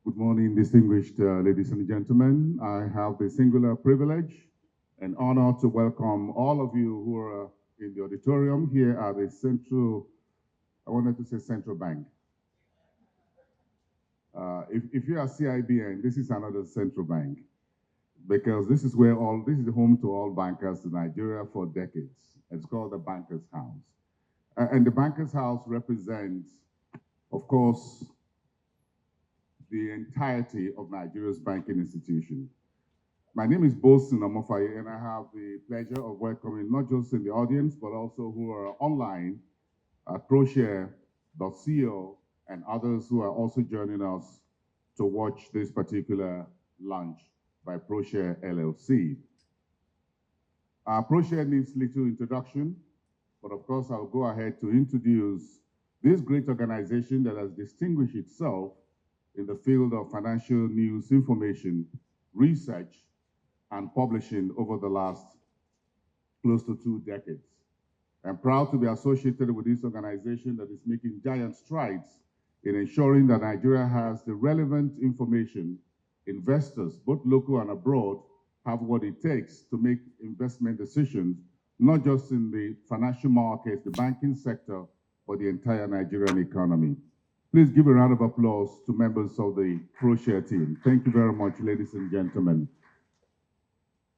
Good morning, distinguished ladies and gentlemen. I have the singular privilege and honor to welcome all of you who are in the auditorium here at the I wanted to say Central Bank. If you are CIBN, this is another central bank, because this is the home to all bankers in Nigeria for decades. It's called the Banker's House. And the Banker's House represents, of course, the entirety of Nigeria's banking institution. My name is Boason Omofaye, and I have the pleasure of welcoming not just in the audience, but also who are online at Proshare.co and others who are also joining us to watch this particular launch by Proshare LLC. Proshare needs little introduction, but of course I'll go ahead to introduce this great organization that has distinguished itself in the field of financial news information, research, and publishing over the last close to 2 decades. I'm proud to be associated with this organization that is making giant strides in ensuring that Nigeria has the relevant information investors, both local and abroad, have what it takes to make investment decisions, not just in the financial markets, the banking sector, but the entire Nigerian economy. Please give a round of applause to members of the Proshare team. Thank you very much, ladies and gentlemen.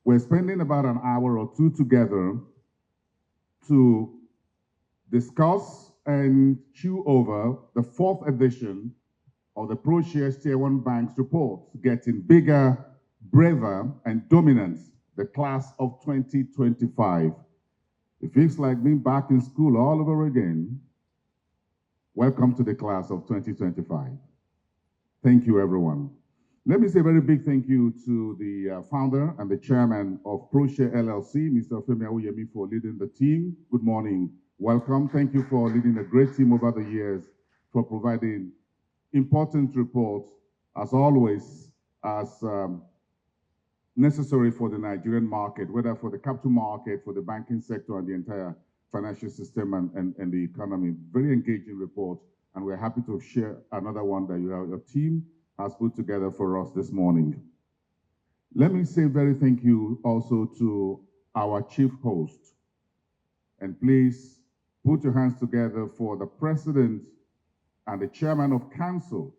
We're spending about an hour or two together to discuss and chew over the 4th edition of the Proshare Tier 1 Banks report, Getting Bigger, Braver, and Dominant, the class of 2025. It feels like being back in school all over again. Welcome to the class of 2025. Thank you, everyone. Let me say a very big thank you to the founder and the chairman of Proshare LLC, Mr. Olufemi Awoyemi, for leading the team. Good morning. Welcome. Thank you for leading a great team over the years, for providing important reports, as always, as necessary for the Nigerian market, whether for the capital market, for the banking sector, and the entire financial system and the economy. Very engaging report, and we're happy to share another one that your team has put together for us this morning. Let me say very thank you also to our chief host. And please put your hands together for the president and the chairman of council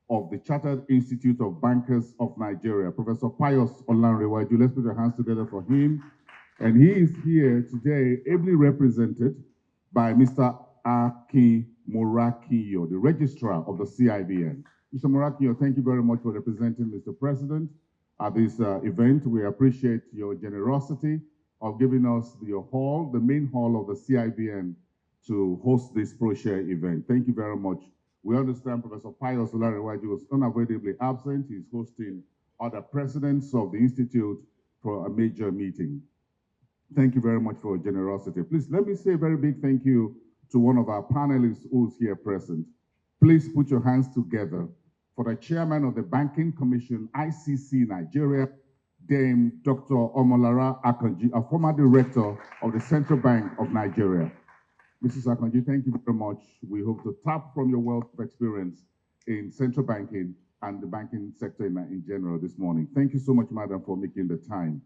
of the Chartered Institute of Bankers of Nigeria, Professor Pius Olanrewaju. Let's put our hands together for him. And he is here today, ably represented by Mr. Akin Morakiyo, the registrar of the CIBN. Mr. Morakiyo, thank you very much for representing Mr. President at this event. We appreciate your generosity of giving us your hall, the main hall of the CIBN, to host this Proshare event. Thank you very much. We understand Professor Pius Olanrewaju was unavoidably absent. He's hosting other presidents of the Institute for a major meeting. Thank you very much for your generosity. Please let me say a very big thank you to one of our panelists who's here present. Please put your hands together for the chairman of the Banking Commission, ICC Nigeria, Dame Dr. Omolara Akanji, a former director of the Central Bank of Nigeria. Mrs. Akanji, thank you very much. We hope to tap from your wealth of experience in central banking and the banking sector in general this morning. Thank you so much, madam, for making the time.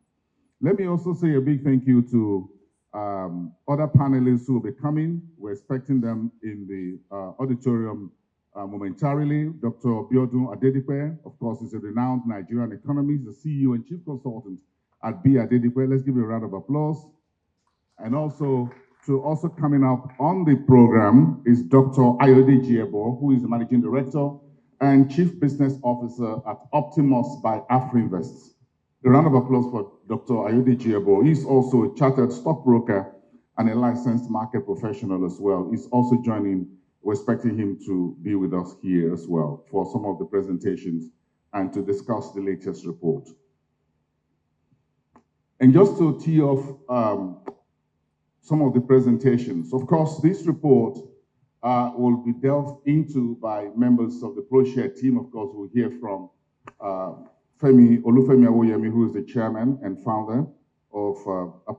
Let me also say a big thank you to other panelists who will be coming. We're expecting them in the auditorium momentarily. Dr. Biodun Adedipe, of course, is a renowned Nigerian economist, the CEO and chief consultant at Biodun. Let's give you a round of applause. And also coming up on the program is Dr. Ayodeji, who is the managing director and chief business officer at Optimus by Afrinvest. A round of applause for Dr. Ayodeji. He's also a chartered stockbroker and a licensed market professional as well. He's also joining. We're expecting him to be with us here as well for some of the presentations and to discuss the latest report. And just to tee off some of the presentations, of course, this report will be delved into by members of the Proshare team. Of course, we'll hear from Olufemi Awoyemi, who is the chairman and founder of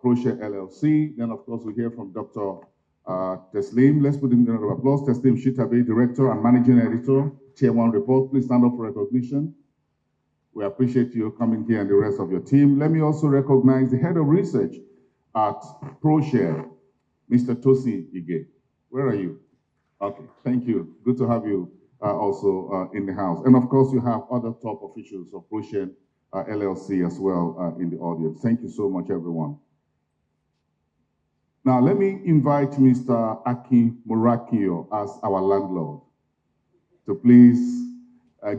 Proshare LLC. Then, of course, we'll hear from Dr. Teslim. Let's put in a round of applause. Teslim Shitta-Bey, director and managing editor, Tier 1 report. Please stand up for recognition. We appreciate you coming here and the rest of your team. Let me also recognize the head of research at Proshare, Mr. Tosin Ige. Where are you? Okay, thank you. Good to have you also in the house. And of course, you have other top officials of Proshare LLC as well in the audience. Thank you so much, everyone. Now, let me invite Mr. Aki Murakio as our landlord to please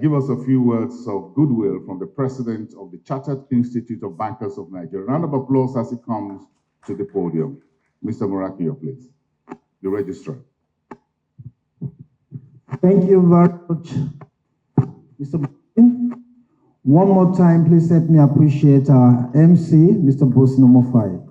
give us a few words of goodwill from the president of the Chartered Institute of Bankers of Nigeria. Round of applause as he comes to the podium. Mr. Murakio, please, the registrar. Thank you very much, Mr. Boason. One more time, please let me appreciate our MC, Mr. Boason Omofaye.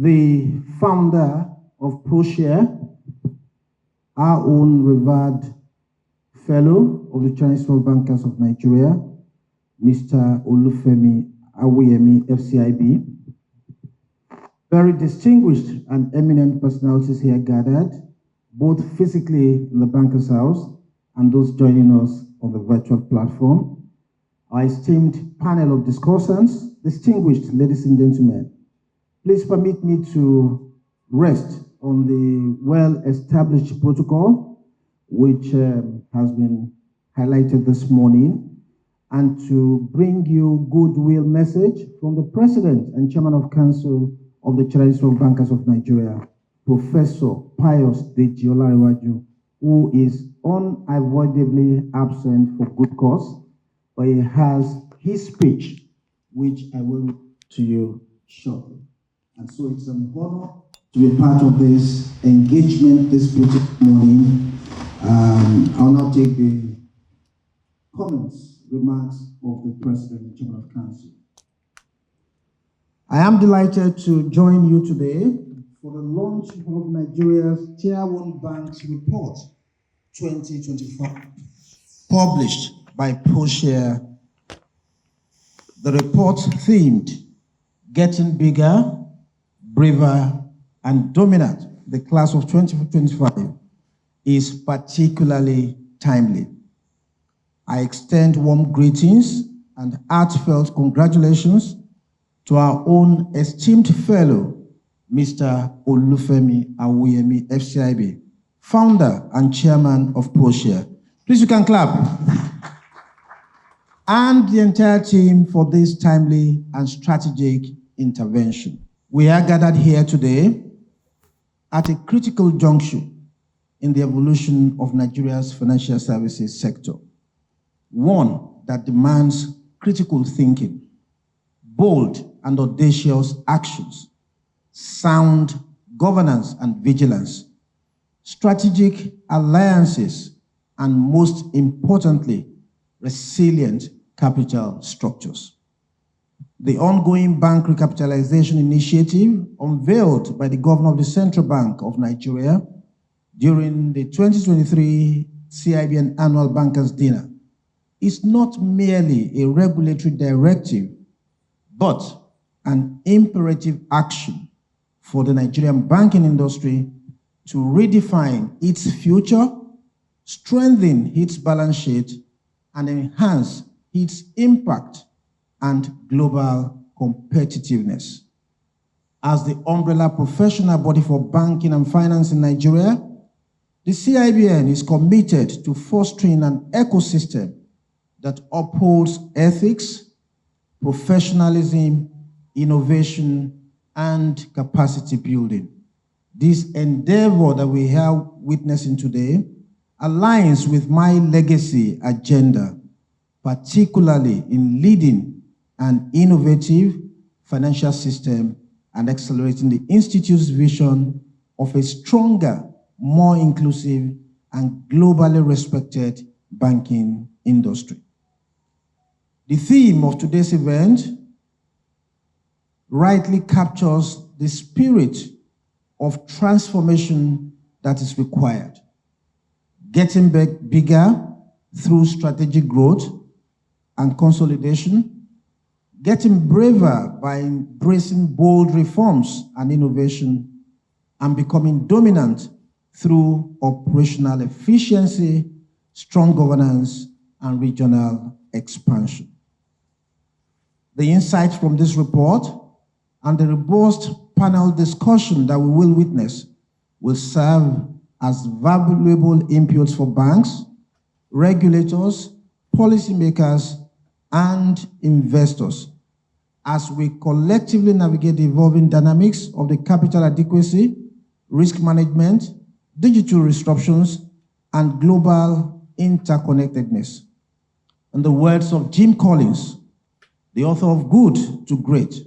The founder of Proshare, our own revered fellow of the Chinese Bankers of Nigeria, Mr. Olufemi Awoyemi, FCIB, very distinguished and eminent personalities here gathered, both physically in the Bankers House and those joining us on the virtual platform, our esteemed panel of discussants, distinguished ladies and gentlemen. Please permit me to rest on the well-established protocol, which has been highlighted this morning, and to bring you goodwill message from the President and Chairman of Council of the Chinese Bankers of Nigeria, Professor Pius Deji Olarewaju, who is unavoidably absent for good cause, but he has his speech, which I will read to you shortly. And so it's an honor to be part of this engagement this beautiful morning. I'll now take the comments, remarks of the President and Chairman of Council. I am delighted to join you today for the launch of Nigeria's Tier 1 Banks Report 2024, published by Proshare. The report themed Getting Bigger, Braver, and Dominant, the class of 2025, is particularly timely. I extend warm greetings and heartfelt congratulations to our own esteemed fellow, Mr. Olufemi Awoyemi, FCIB, founder and chairman of Proshare. Please, you can clap. And the entire team for this timely and strategic intervention. We are gathered here today at a critical junction in the evolution of Nigeria's financial services sector, one that demands critical thinking, bold and audacious actions, sound governance and vigilance, strategic alliances, and most importantly, resilient capital structures. The ongoing bank recapitalization initiative unveiled by the Governor of the Central Bank of Nigeria during the 2023 CIBN Annual Bankers Dinner is not merely a regulatory directive, but an imperative action for the Nigerian banking industry to redefine its future, strengthen its balance sheet, and enhance its impact and global competitiveness. As the umbrella professional body for banking and finance in Nigeria, the CIBN is committed to fostering an ecosystem that upholds ethics, professionalism, innovation, and capacity building. This endeavor that we are witnessing today aligns with my legacy agenda, particularly in leading an innovative financial system and accelerating the Institute's vision of a stronger, more inclusive, and globally respected banking industry. The theme of today's event rightly captures the spirit of transformation that is required. Getting bigger through strategic growth and consolidation, getting braver by embracing bold reforms and innovation, and becoming dominant through operational efficiency, strong governance, and regional expansion. The insights from this report and the robust panel discussion that we will witness will serve as valuable inputs for banks, regulators, policymakers, and investors as we collectively navigate the evolving dynamics of the capital adequacy, risk management, digital disruptions, and global interconnectedness. In the words of Jim Collins, the author of Good to Great,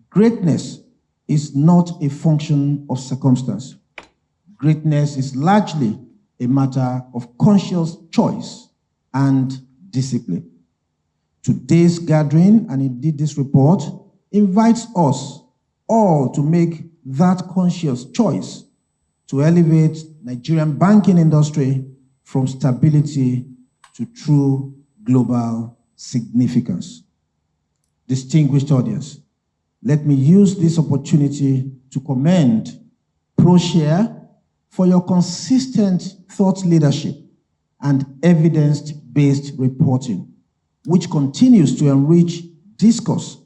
greatness is not a function of circumstance. Greatness is largely a matter of conscious choice and discipline. Today's gathering, and indeed this report, invites us all to make that conscious choice to elevate Nigerian banking industry from stability to true global significance. Distinguished audience, let me use this opportunity to commend Proshare for your consistent thought leadership and evidence-based reporting, which continues to enrich discourse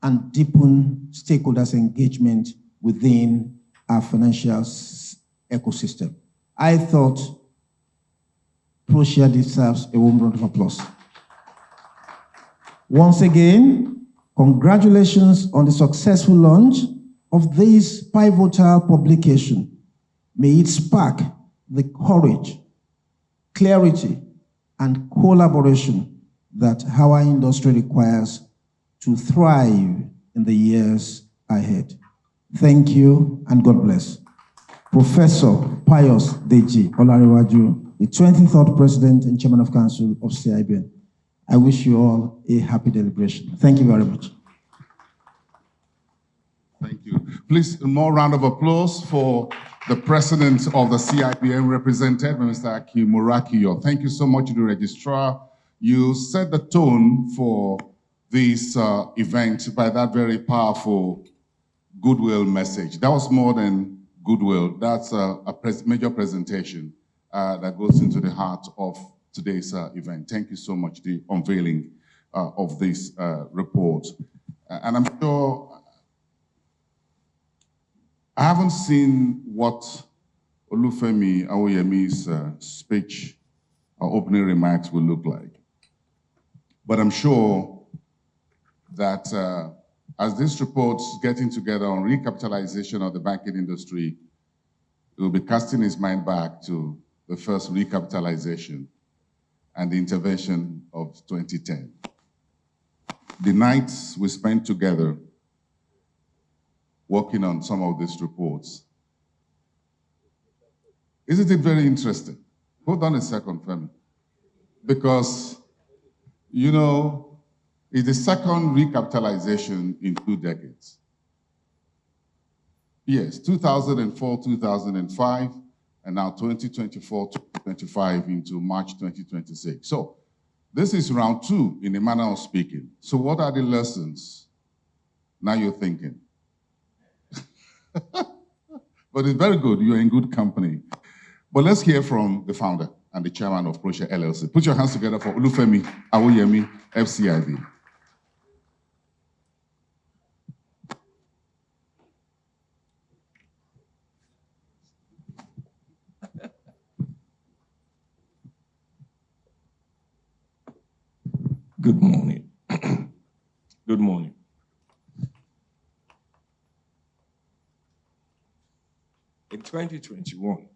and deepen stakeholders' engagement within our financial ecosystem. I thought Proshare deserves a warm round of applause. Once again, congratulations on the successful launch of this pivotal publication. May it spark the courage, clarity, and collaboration that our industry requires to thrive in the years ahead. Thank you, and God bless. Professor Pius Deji Olarewaju, the 23rd President and Chairman of Council of CIBN. I wish you all a happy deliberation. Thank you very much. Thank you. Please, a more round of applause for the President of the CIBN, represented by Mr. Aki Murakiyo. Thank you so much to the Registrar. You set the tone for this event by that very powerful Goodwill message. That was more than Goodwill. That's a major presentation that goes into the heart of today's event. Thank you so much, the unveiling of this report. And I'm sure I haven't seen what Olufemi Awoyemi's speech or opening remarks will look like. But I'm sure that as this report's getting together on recapitalization of the banking industry, it will be casting his mind back to the first recapitalization and the intervention of 2010. The nights we spent together working on some of these reports. Isn't it very interesting? Hold on a second, Femi. Because, you know, it's the second recapitalization in 2 decades. Yes, 2004, 2005, and now 2024, 2025 into March 2026. So this is round 2 in a manner of speaking. So what are the lessons? Now you're thinking. But it's very good. You're in good company. But let's hear from the founder and the chairman of Proshare LLC. Put your hands together for Olufemi Awoyemi, FCIB. Good morning. Good morning. In 2021,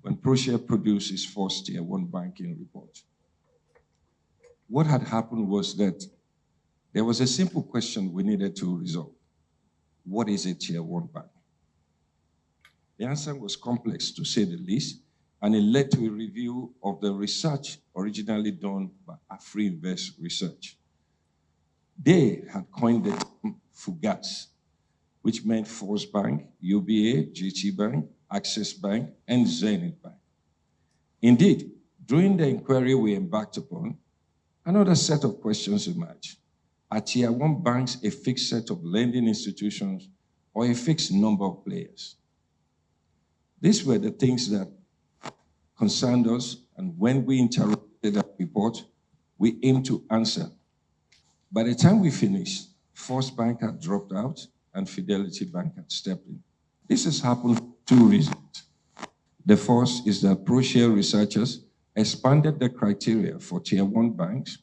when Proshare produced its first Tier 1 banking report, what had happened was that there was a simple question we needed to resolve. What is a Tier 1 bank? The answer was complex, to say the least, and it led to a review of the research originally done by Afrinvest Research. They had coined the term FUGAS, which meant Force Bank, UBA, GT Bank, Access Bank, and Zenith Bank. Indeed, during the inquiry we embarked upon, another set of questions emerged. Are Tier 1 banks a fixed set of lending institutions or a fixed number of players? These were the things that concerned us, and when we interrogated that report, we aimed to answer. By the time we finished, Force Bank had dropped out and Fidelity Bank had stepped in. This has happened for two reasons. The first is that Proshare researchers expanded the criteria for Tier 1 banks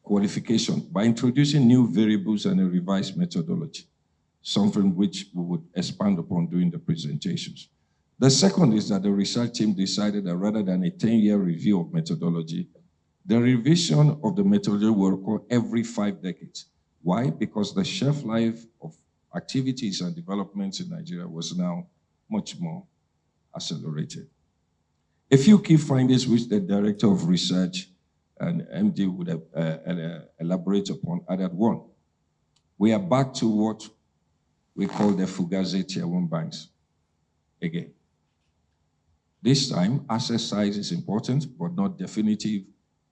qualification by introducing new variables and a revised methodology, something which we would expand upon during the presentations. The second is that the research team decided that rather than a 10-year review of methodology, the revision of the methodology will occur every 5 decades. Why? Because the shelf life of activities and developments in Nigeria was now much more accelerated. A few key findings which the Director of Research and MD would elaborate upon are that: one, we are back to what we call the Fugazi Tier 1 banks again. This time, asset size is important, but not definitive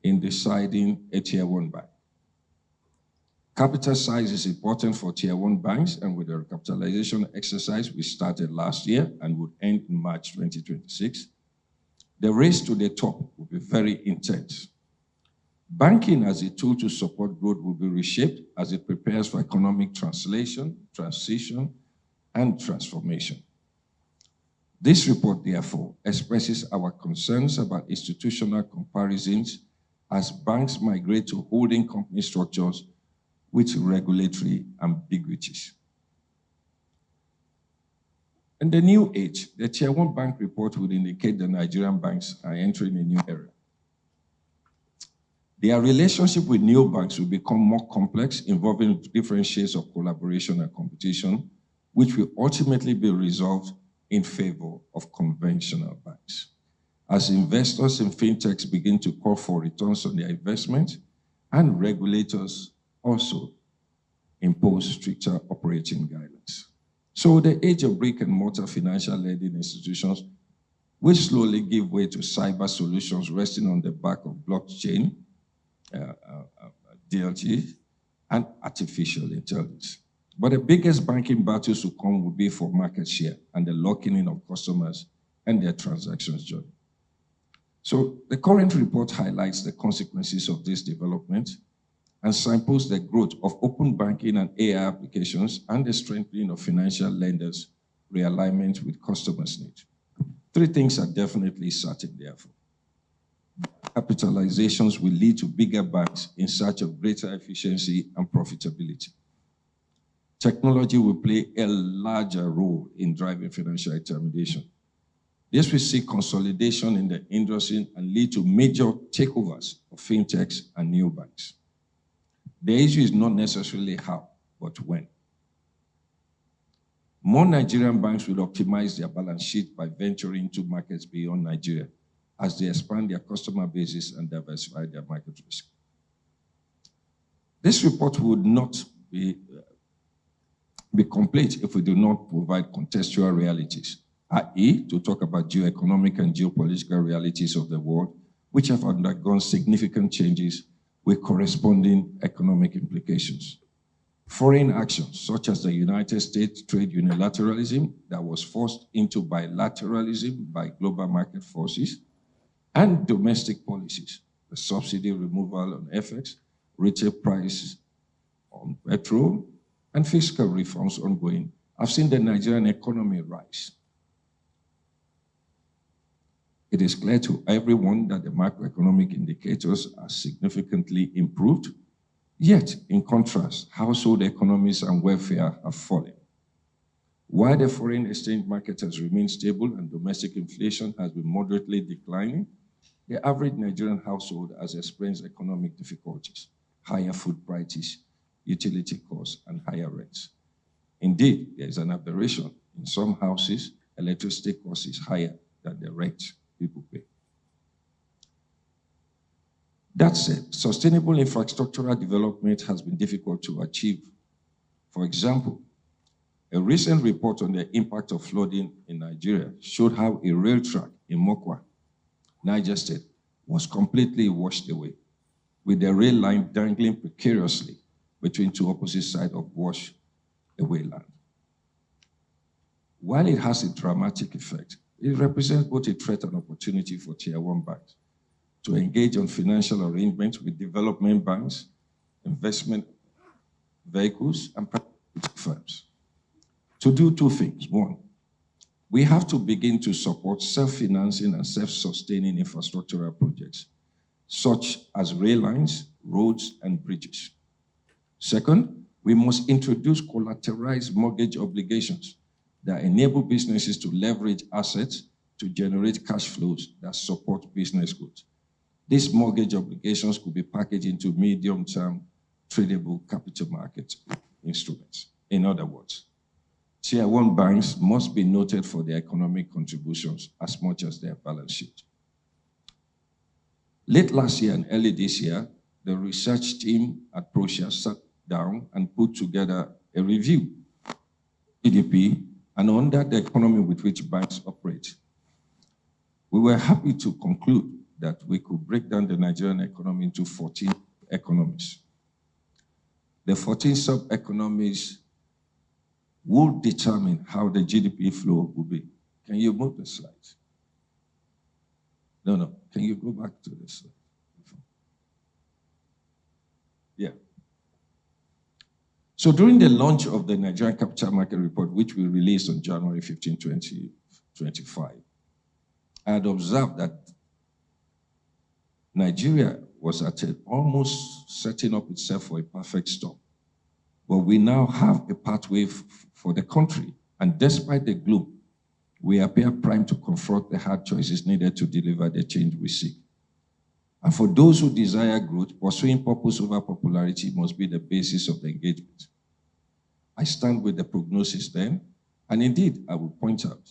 in deciding a Tier 1 bank. Capital size is important for Tier 1 banks, and with the recapitalization exercise we started last year and would end in March 2026, the race to the top will be very intense. Banking as a tool to support growth will be reshaped as it prepares for economic translation, transition, and transformation. This report, therefore, expresses our concerns about institutional comparisons as banks migrate to holding company structures with regulatory ambiguities. In the new age, the Tier 1 bank report would indicate the Nigerian banks are entering a new era. Their relationship with neobanks will become more complex, involving different shades of collaboration and competition, which will ultimately be resolved in favor of conventional banks. As investors in fintechs begin to call for returns on their investment, and regulators also impose stricter operating guidelines. So the age of brick and mortar financial lending institutions will slowly give way to cyber solutions resting on the back of blockchain, DLT, and artificial intelligence. But the biggest banking battles to come will be for market share and the locking in of customers and their transactions journey. So the current report highlights the consequences of this development and signposts the growth of open banking and AI applications and the strengthening of financial lenders' realignment with customers' needs. Three things are definitely certain, therefore. Capitalizations will lead to bigger banks in search of greater efficiency and profitability. Technology will play a larger role in driving financial intermediation. This will see consolidation in the industry and lead to major takeovers of fintechs and neobanks. The issue is not necessarily how, but when. More Nigerian banks will optimize their balance sheet by venturing into markets beyond Nigeria as they expand their customer bases and diversify their market risk. This report would not be complete if we do not provide contextual realities, i.e., to talk about geoeconomic and geopolitical realities of the world, which have undergone significant changes with corresponding economic implications. Foreign actions, such as the United States trade unilateralism that was forced into bilateralism by global market forces, and domestic policies, the subsidy removal on FX, retail prices on petrol, and fiscal reforms ongoing, have seen the Nigerian economy rise. It is clear to everyone that the macroeconomic indicators are significantly improved, yet, in contrast, household economies and welfare have fallen. While the foreign exchange market has remained stable and domestic inflation has been moderately declining, the average Nigerian household has experienced economic difficulties, higher food prices, utility costs, and higher rents. Indeed, there is an aberration. In some houses, electricity cost is higher than the rent people pay. That said, sustainable infrastructural development has been difficult to achieve. For example, a recent report on the impact of flooding in Nigeria showed how a rail track in Mokwa, Niger State, was completely washed away, with the rail line dangling precariously between two opposite sides of washed away land. While it has a dramatic effect, it represents both a threat and opportunity for Tier 1 banks to engage on financial arrangements with development banks, investment vehicles, and private firms to do two things. One, we have to begin to support self-financing and self-sustaining infrastructural projects, such as rail lines, roads, and bridges. Second, we must introduce collateralized mortgage obligations that enable businesses to leverage assets to generate cash flows that support business growth. These mortgage obligations could be packaged into medium-term tradable capital market instruments. In other words, Tier 1 banks must be noted for their economic contributions as much as their balance sheet. Late last year and early this year, the research team at Proshare sat down and put together a review of GDP and under the economy with which banks operate. We were happy to conclude that we could break down the Nigerian economy into 14 economies. The 14 sub-economies will determine how the GDP flow will be. Can you move the slides? No. Can you go back to the slide? Yeah. So during the launch of the Nigerian Capital Market Report, which we released on January 15, 2025, I had observed that Nigeria was almost setting up itself for a perfect storm. But we now have a pathway for the country, and despite the gloom, we appear primed to confront the hard choices needed to deliver the change we seek. And for those who desire growth, pursuing purpose over popularity must be the basis of the engagement. I stand with the prognosis then, and indeed, I will point out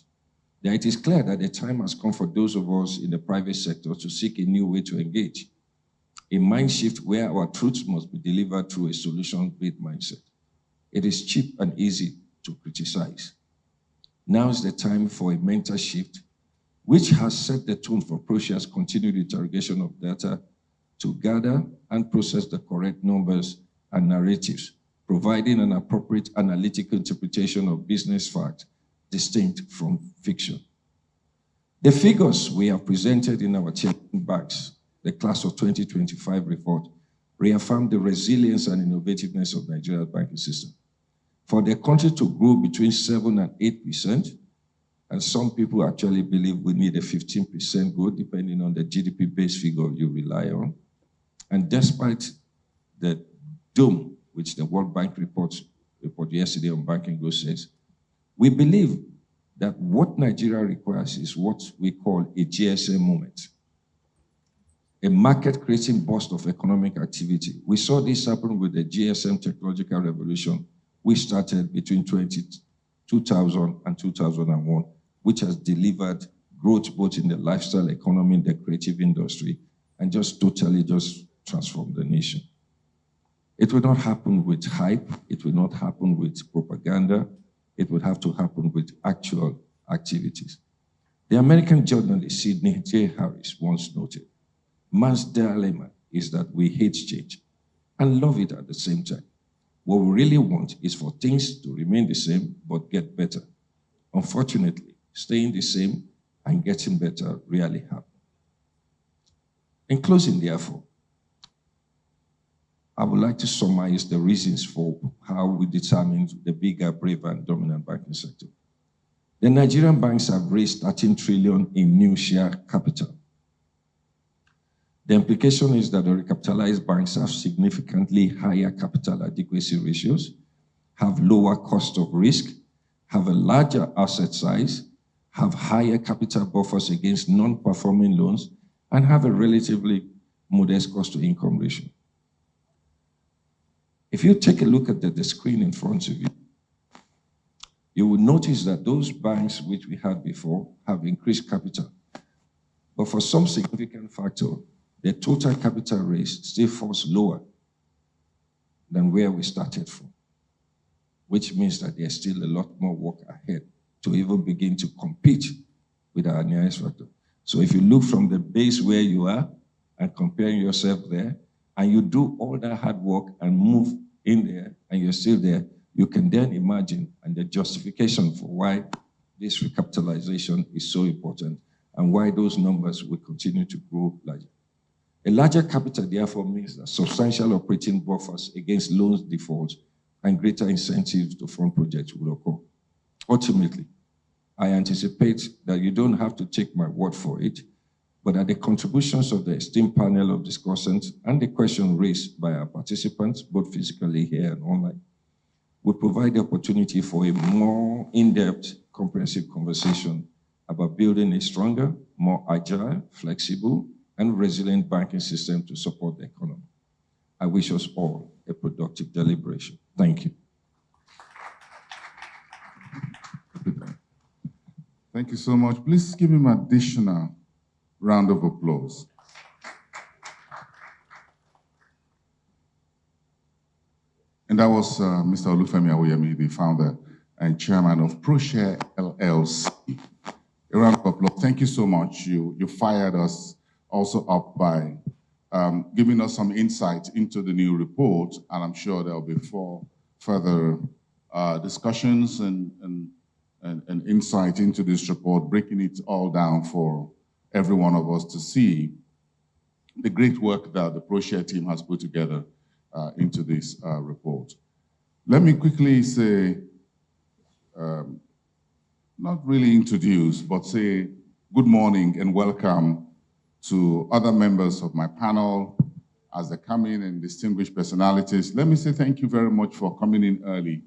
that it is clear that the time has come for those of us in the private sector to seek a new way to engage, a mind shift where our truths must be delivered through a solution-based mindset. It is cheap and easy to criticize. Now is the time for a mental shift, which has set the tone for Proshare's continued interrogation of data to gather and process the correct numbers and narratives, providing an appropriate analytical interpretation of business facts distinct from fiction. The figures we have presented in our Tier 1 banks, the class of 2025 report, reaffirm the resilience and innovativeness of Nigeria's banking system. For the country to grow between 7% and 8%, and some people actually believe we need a 15% growth depending on the GDP-based figure you rely on. And despite the doom, which the World Bank report yesterday on banking growth says, we believe that what Nigeria requires is what we call a GSM moment, a market-creating burst of economic activity. We saw this happen with the GSM technological revolution, which started between 2000 and 2001, which has delivered growth both in the lifestyle economy, the creative industry, and just totally transformed the nation. It will not happen with hype. It will not happen with propaganda. It would have to happen with actual activities. The American journalist Sidney J. Harris once noted, man's dilemma is that we hate change and love it at the same time. What we really want is for things to remain the same but get better. Unfortunately, staying the same and getting better rarely happen. In closing, therefore, I would like to summarize the reasons for how we determined the bigger, braver, and dominant banking sector. The Nigerian banks have raised 13 trillion in new share capital. The implication is that the recapitalized banks have significantly higher capital adequacy ratios, have lower cost of risk, have a larger asset size, have higher capital buffers against non-performing loans, and have a relatively modest cost-to-income ratio. If you take a look at the screen in front of you, you will notice that those banks which we had before have increased capital But for some significant factor, the total capital raise still falls lower than where we started from, which means that there's still a lot more work ahead to even begin to compete with our nearest factor. So if you look from the base where you are and comparing yourself there, and you do all that hard work and move in there, and you're still there, you can then imagine and the justification for why this recapitalization is so important and why those numbers will continue to grow larger. A larger capital, therefore, means that substantial operating buffers against loans defaults and greater incentives to fund projects will occur. Ultimately, I anticipate that you don't have to take my word for it, but that the contributions of the esteemed panel of discussants and the question raised by our participants, both physically here and online, will provide the opportunity for a more in-depth, comprehensive conversation about building a stronger, more agile, flexible, and resilient banking system to support the economy. I wish us all a productive deliberation. Thank you. Thank you so much. Please give him an additional round of applause. And that was Mr. Olufemi Awoyemi, the founder and chairman of Proshare LLC. A round of applause. Thank you so much. You fired us also up by giving us some insight into the new report, and I'm sure there'll be further discussions and insight into this report, breaking it all down for every one of us to see the great work that the Proshare team has put together into this report. Let me quickly say, not really introduce, but say good morning and welcome to other members of my panel as they come in and distinguished personalities. Let me say thank you very much for coming in early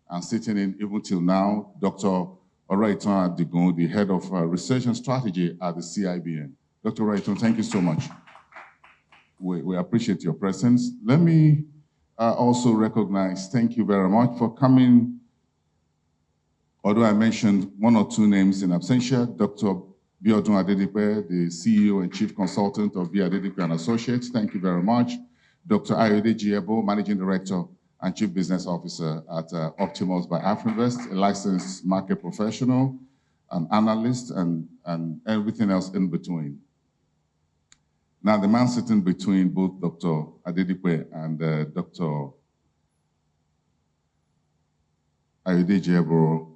and sitting in even till now. Dr. Biodun Adedipe, the head of research and strategy at the CIBN. Dr. Biodun, thank you so much. We appreciate your presence. Let me also recognize, thank you very much for coming. Although I mentioned one or two names in absentia, Dr. Biodun Adedipe, the CEO and Chief Consultant of Biodun Adedipe and Associates, thank you very much. Dr. Ayodeji, Ebo, Managing Director and Chief Business Officer at Optimus by Afrinvest, a licensed market professional, an analyst, and everything else in between. Now, the man sitting between both Dr. Adedipe and Dr. Ayodeji Ebo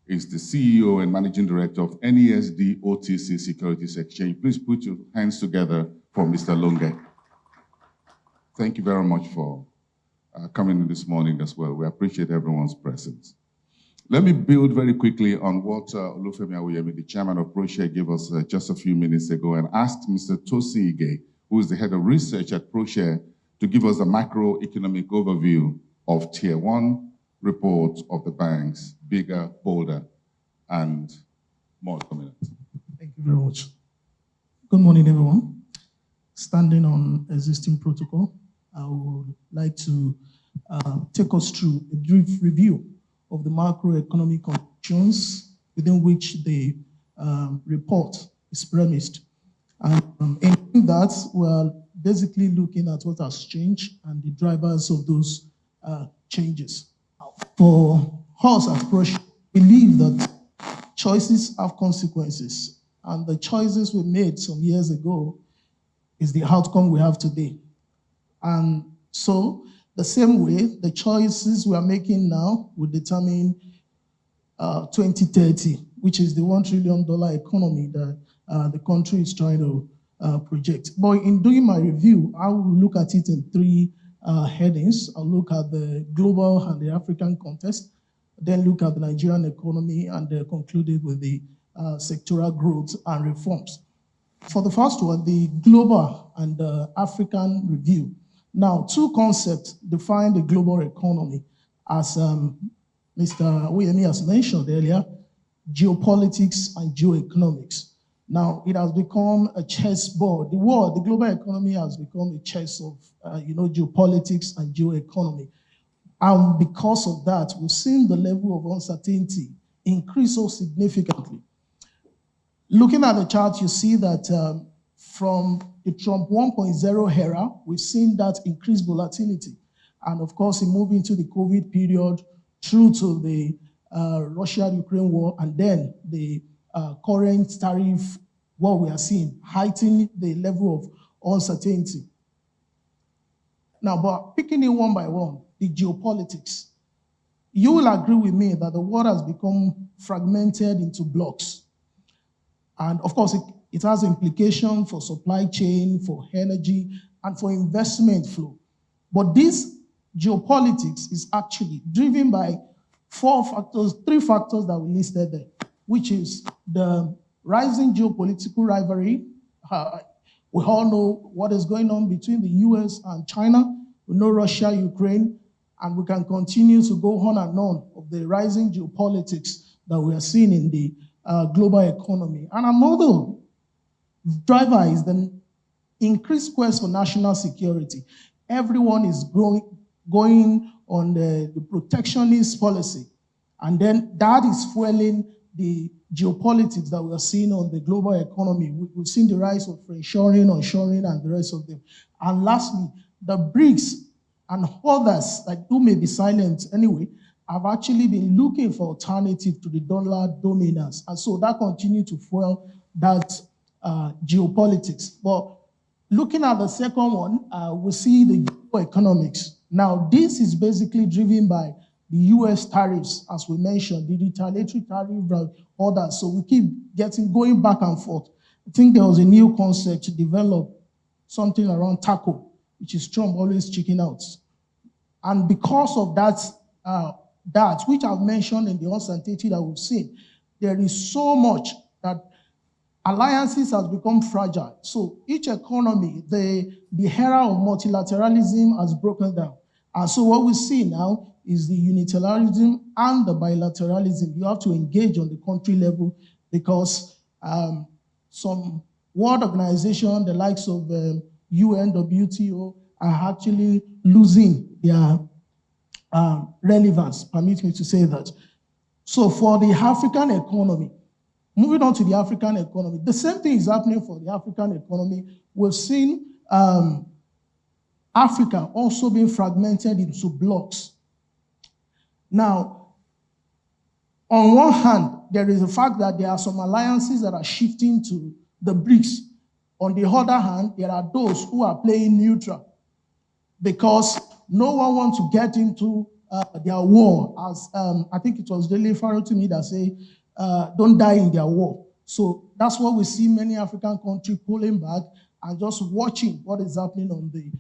is the CEO and Managing Director of NESD OTC Securities Exchange. Please put your hands together for Mr. Longe. Thank you very much for coming in this morning as well. We appreciate everyone's presence. Let me build very quickly on what Olufemi Awoyemi, the chairman of Proshare, gave us just a few minutes ago, and asked Mr. Tosin, who is the head of research at Proshare, to give us a macroeconomic overview of Tier 1 report of the banks, bigger, bolder, and more dominant. Thank you very much. Good morning, everyone. Standing on existing protocol, I would like to take us through a brief review of the macroeconomic conditions within which the report is premised. And in that, we're basically looking at what has changed and the drivers of those changes. For us at Proshare, we believe that choices have consequences, and the choices we made some years ago is the outcome we have today. And so, the same way, the choices we are making now will determine 2030, which is the $1 trillion economy that the country is trying to project. But in doing my review, I will look at it in three headings. I'll look at the global and the African context, then look at the Nigerian economy, and concluded with the sectoral growth and reforms. For the first one, the global and the African review. Now, two concepts define the global economy, as Mr. Awoyemi has mentioned earlier: geopolitics and geoeconomics. Now, it has become a chessboard. The global economy has become a chess of, geopolitics and geoeconomy. And because of that, we've seen the level of uncertainty increase so significantly. Looking at the chart, you see that from the Trump 1.0 era, we've seen that increased volatility. And of course, in moving to the COVID period, through to the Russia-Ukraine war, and then the current tariff, what we are seeing, heightening the level of uncertainty. Now, but picking it one by one, the geopolitics. You will agree with me that the world has become fragmented into blocks. And of course, it has implications for supply chain, for energy, and for investment flow. But this geopolitics is actually driven by three factors that we listed there, which is the rising geopolitical rivalry. We all know what is going on between the US and China. We know Russia, Ukraine, and we can continue to go on and on of the rising geopolitics that we are seeing in the global economy. And another driver is the increased quest for national security. Everyone is going on the protectionist policy. And then that is fueling the geopolitics that we are seeing on the global economy. We've seen the rise of friendshoring, onshoring, and the rest of them. And lastly, the BRICS and others that who may be silent anyway have actually been looking for alternative to the dollar dominance. And so that continues to fuel that geopolitics. But looking at the second one, we see the geoeconomics. Now, this is basically driven by the US tariffs, as we mentioned, the retaliatory tariff, others. So we keep going back and forth. I think there was a new concept to develop, something around taco, which is Trump always chicken out. And because of that, which I've mentioned in the uncertainty that we've seen, there is so much that alliances has become fragile. So each economy, the era of multilateralism has broken down. And so what we see now is the unilateralism and the bilateralism. You have to engage on the country level because some world organizations, the likes of UN, WTO, are actually losing their relevance, permit me to say that. So for the African economy, moving on to the African economy, the same thing is happening for the African economy. We've seen Africa also being fragmented into blocks. Now, on one hand, there is the fact that there are some alliances that are shifting to the BRICS. On the other hand, there are those who are playing neutral because no one wants to get into their war. As I think it was Dele Faro to me that say, don't die in their war. So that's what we see many African countries pulling back and just watching what is happening on the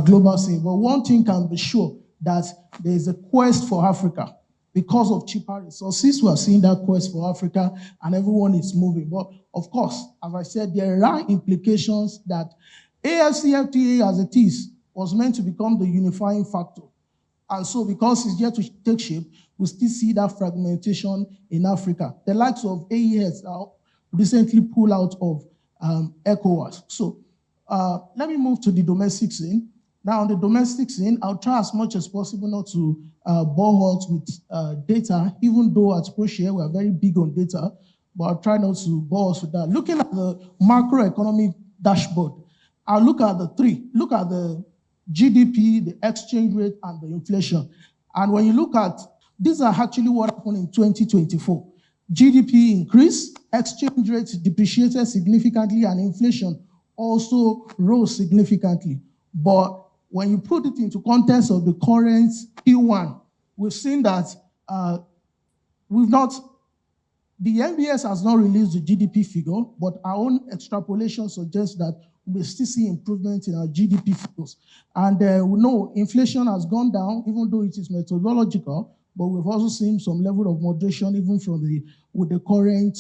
global scene. But one thing can be sure, that there is a quest for Africa. Because of cheaper resources, we are seeing that quest for Africa and everyone is moving. But of course, as I said, there are implications that AfCFTA as it is was meant to become the unifying factor. And so because it's yet to take shape, we still see that fragmentation in Africa. The likes of AES are recently pulled out of ECOWAS. So let me move to the domestic scene. Now, on the domestic scene, I'll try as much as possible not to bore out with data, even though at Proshare we are very big on data, but I'll try not to bore us with that. Looking at the macroeconomic dashboard, I'll look at the three. Look at the GDP, the exchange rate, and the inflation. And when you look at, these are actually what happened in 2024. GDP increased, exchange rate depreciated significantly, and inflation also rose significantly. But when you put it into context of the current Q1, we've seen that the NBS has not released the GDP figure, but our own extrapolation suggests that we still see improvement in our GDP figures. And we know inflation has gone down, even though it is methodological, but we've also seen some level of moderation even with the current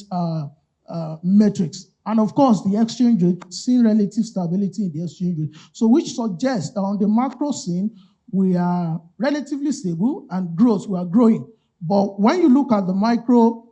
metrics. And of course, the exchange rate, seeing relative stability in the exchange rate. So which suggests that on the macro scene, we are relatively stable and growth, we are growing. But when you look at the micro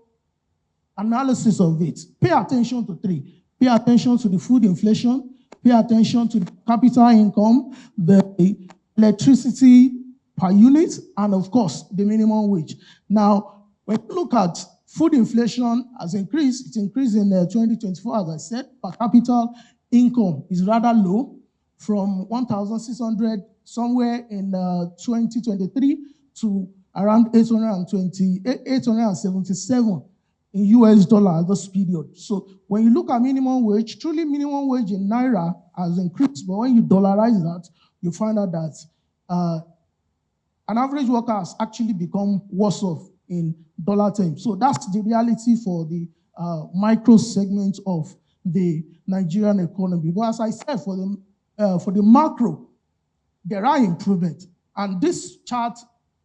analysis of it, pay attention to three. Pay attention to the food inflation, pay attention to the capital income, the electricity per unit, and of course, the minimum wage. Now, when you look at food inflation has increased. It increased in 2024, as I said. Per capita income is rather low, from 1,600 somewhere in 2023 to around 877 in US dollar this period. So when you look at minimum wage, truly minimum wage in Naira has increased, but when you dollarize that, you find out that an average worker has actually become worse off in dollar terms. So that's the reality for the micro segment of the Nigerian economy. But as I said, for the macro, there are improvements. And this chart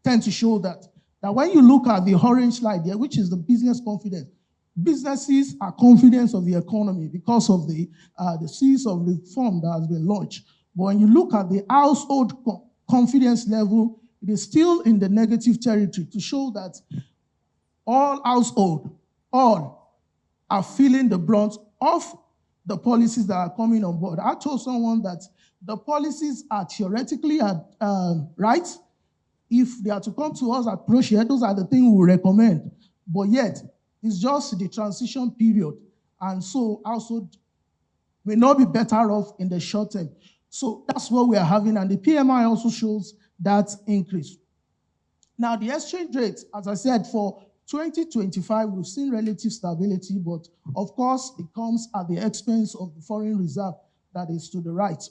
tends to show that when you look at the orange slide there, which is the business confidence, businesses are confident of the economy because of the series of reform that has been launched. But when you look at the household confidence level, it is still in the negative territory, to show that all are feeling the brunt of the policies that are coming on board. I told someone that the policies are theoretically right. If they are to come to us at Proshare, those are the things we recommend. But yet, it's just the transition period. And so household may not be better off in the short term. So that's what we are having. And the PMI also shows that increase. Now, the exchange rate, as I said, for 2025, we've seen relative stability, but of course, it comes at the expense of the foreign reserve that is to the right.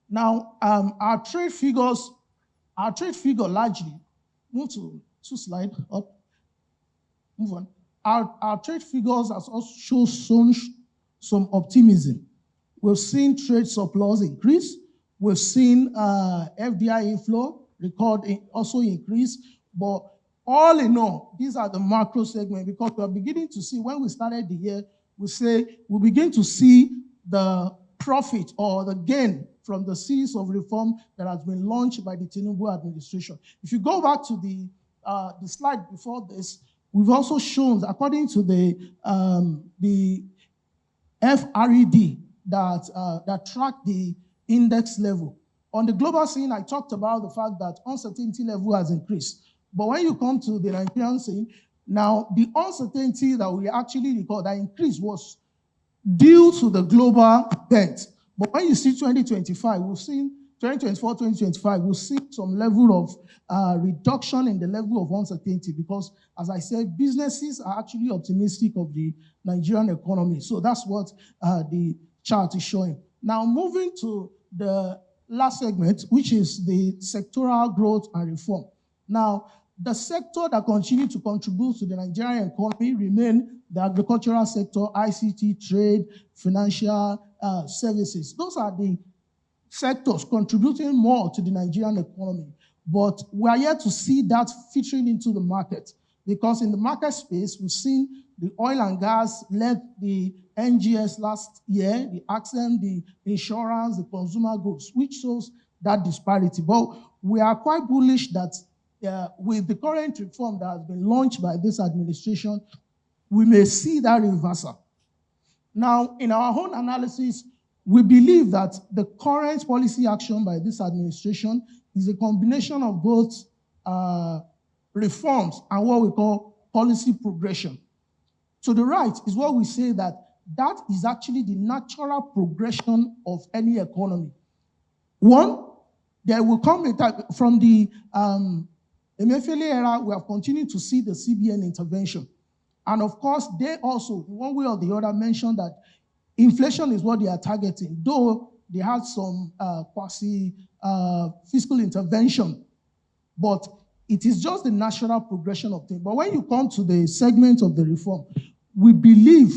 Now, our trade figure largely, move to slide up, move on. Our trade figures has also shown some optimism. We've seen trade surplus increase. We've seen FDI inflow record also increase. But all in all, these are the macro segment, because we're beginning to see, when we started the year, we begin to see the profit or the gain from the series of reform that has been launched by the Tinubu administration. If you go back to the slide before this, we've also shown, according to the FRED that track the index level. On the global scene, I talked about the fact that uncertainty level has increased. But when you come to the Nigerian scene, now the uncertainty that we actually record, that increase, was due to the global bent. But when you see 2025, we've seen 2024, 2025, we've seen some level of reduction in the level of uncertainty, because, as I said, businesses are actually optimistic of the Nigerian economy. So that's what the chart is showing. Now, moving to the last segment, which is the sectoral growth and reform. Now, the sector that continue to contribute to the Nigerian economy remain the agricultural sector, ICT, trade, financial services. Those are the sectors contributing more to the Nigerian economy. But we are yet to see that featuring into the market, because in the market space, we've seen the oil and gas led the NGS last year, the accent, the insurance, the consumer goods, which shows that disparity. But we are quite bullish that with the current reform that has been launched by this administration, we may see that reversal. Now, in our own analysis, we believe that the current policy action by this administration is a combination of both reforms and what we call policy progression. To the right is what we say that is actually the natural progression of any economy. One, there will come a time from the Emefiele era, we have continued to see the CBN intervention. And of course, they also, one way or the other, mentioned that inflation is what they are targeting, though they had some quasi-fiscal intervention. But it is just the natural progression of things. But when you come to the segment of the reform, we believe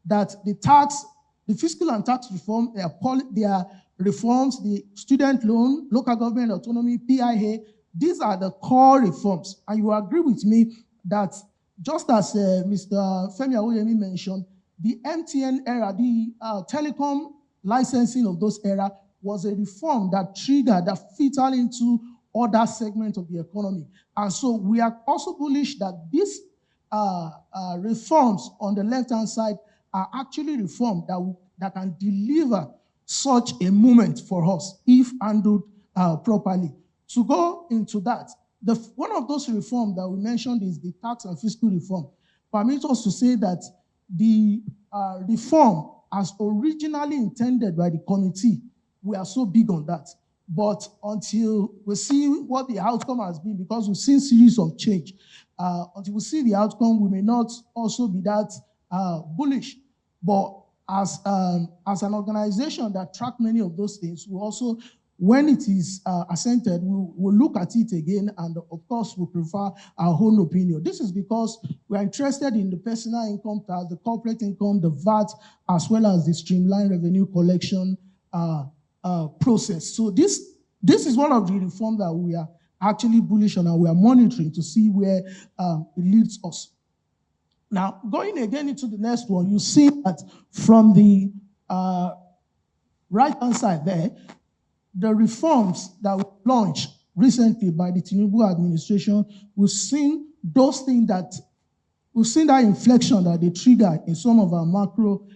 that the fiscal and tax reform, their reforms, the student loan, local government autonomy, PIA, these are the core reforms. And you agree with me that just as Mr. Femi Awoyemi mentioned, the MTN era, the telecom licensing of those era was a reform that triggered, that filtered into other segments of the economy. And so we are also bullish that these reforms on the left-hand side are actually reforms that can deliver such a movement for us if handled properly. To go into that, one of those reforms that we mentioned is the tax and fiscal reform. Permit us to say that the reform, as originally intended by the committee, we are so big on that. But until we see what the outcome has been, because we've seen series of change, until we see the outcome, we may not also be that bullish. But as an organization that track many of those things, we also, when it is assented, we'll look at it again, and of course, we prefer our own opinion. This is because we're interested in the personal income tax, the corporate income, the VAT, as well as the streamlined revenue collection process. So this is one of the reforms that we are actually bullish on, and we are monitoring to see where it leads us. Now, going again into the next one, you see that from the right-hand side there, the reforms that were launched recently by the Tinubu administration, we've seen those things that, we've seen that inflection that they triggered in some of our macro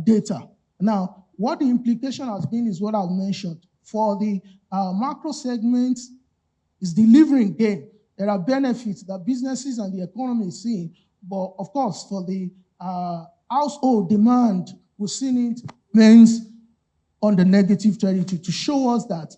data. Now, what the implication has been is what I've mentioned. For the macro segments, is delivering gain. There are benefits that businesses and the economy is seeing, but of course, for the household demand, we've seen it remains on the negative territory to show us that.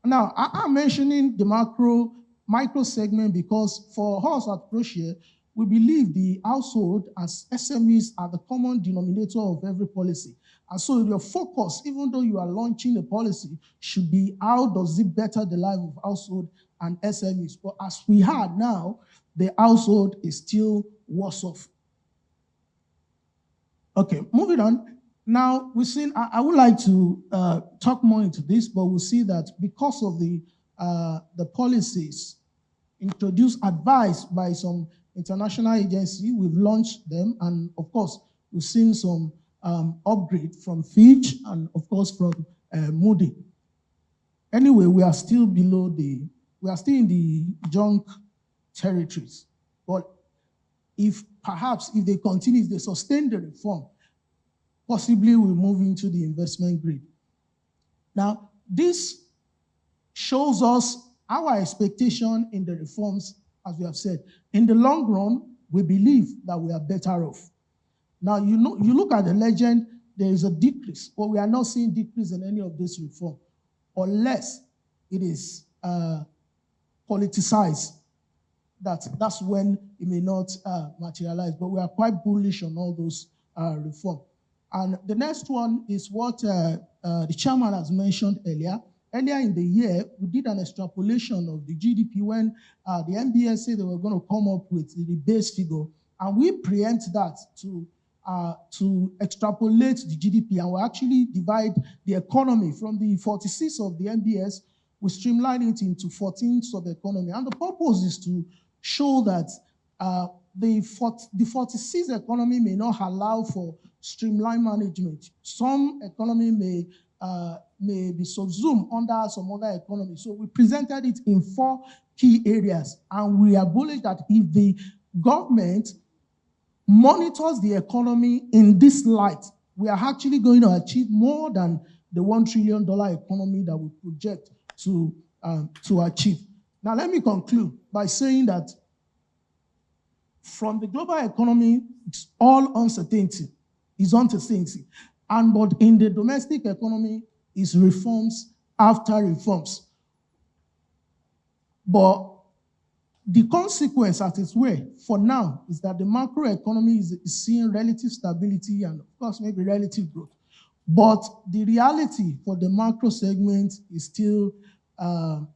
Now, I'm mentioning the micro segment because for us at Proshare, we believe the household as SMEs are the common denominator of every policy. And so your focus, even though you are launching a policy, should be how does it better the life of household and SMEs. But as we had now, the household is still worse off. Okay, moving on. Now, we've seen, I would like to talk more into this, but we'll see that because of the policies introduced, advised by some international agency, we've launched them, and of course, we've seen some upgrade from Fitch and of course from Moody. Anyway, we are still below we are still in the junk territories. But if they continue, if they sustain the reform, possibly we'll move into the investment grade. Now, this shows us our expectation in the reforms, as we have said. In the long run, we believe that we are better off. Now, you look at the legend, there is a decrease, but we are not seeing decrease in any of this reform, unless it is politicized. That's when it may not materialize, but we are quite bullish on all those reforms. And the next one is what the chairman has mentioned earlier. Earlier in the year, we did an extrapolation of the GDP when the MBS said they were going to come up with the base figure, and we preempt that to extrapolate the GDP, and we actually divide the economy from the 46 of the MBS, we streamline it into 14 sub-economy. And the purpose is to show that the 46 economy may not allow for streamlined management. Some economy may be subsumed under some other economy. So we presented it in 4 key areas, and we are bullish that if the government monitors the economy in this light, we are actually going to achieve more than the $1 trillion economy that we project to achieve. Now, let me conclude by saying that from the global economy, it's all uncertainty. But in the domestic economy, it's reforms after reforms. But the consequence, as its way, for now, is that the macroeconomy is seeing relative stability and, of course, maybe relative growth. But the reality for the macro segment is still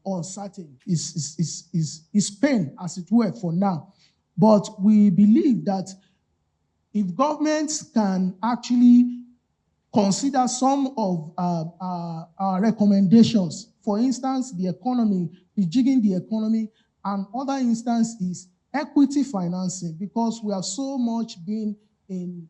uncertain. It's pain, as it were, for now. But we believe that if governments can actually consider some of our recommendations, for instance, the economy, rejigging the economy, and other instance is equity financing, because we have so much been in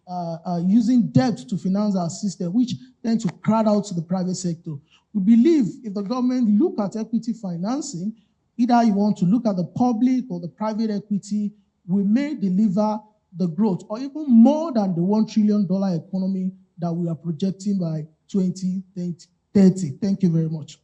using debt to finance our system, which tend to crowd out to the private sector. We believe if the government look at equity financing, either you want to look at the public or the private equity, we may deliver the growth, or even more than the $1 trillion economy that we are projecting by 2030. Thank you very much.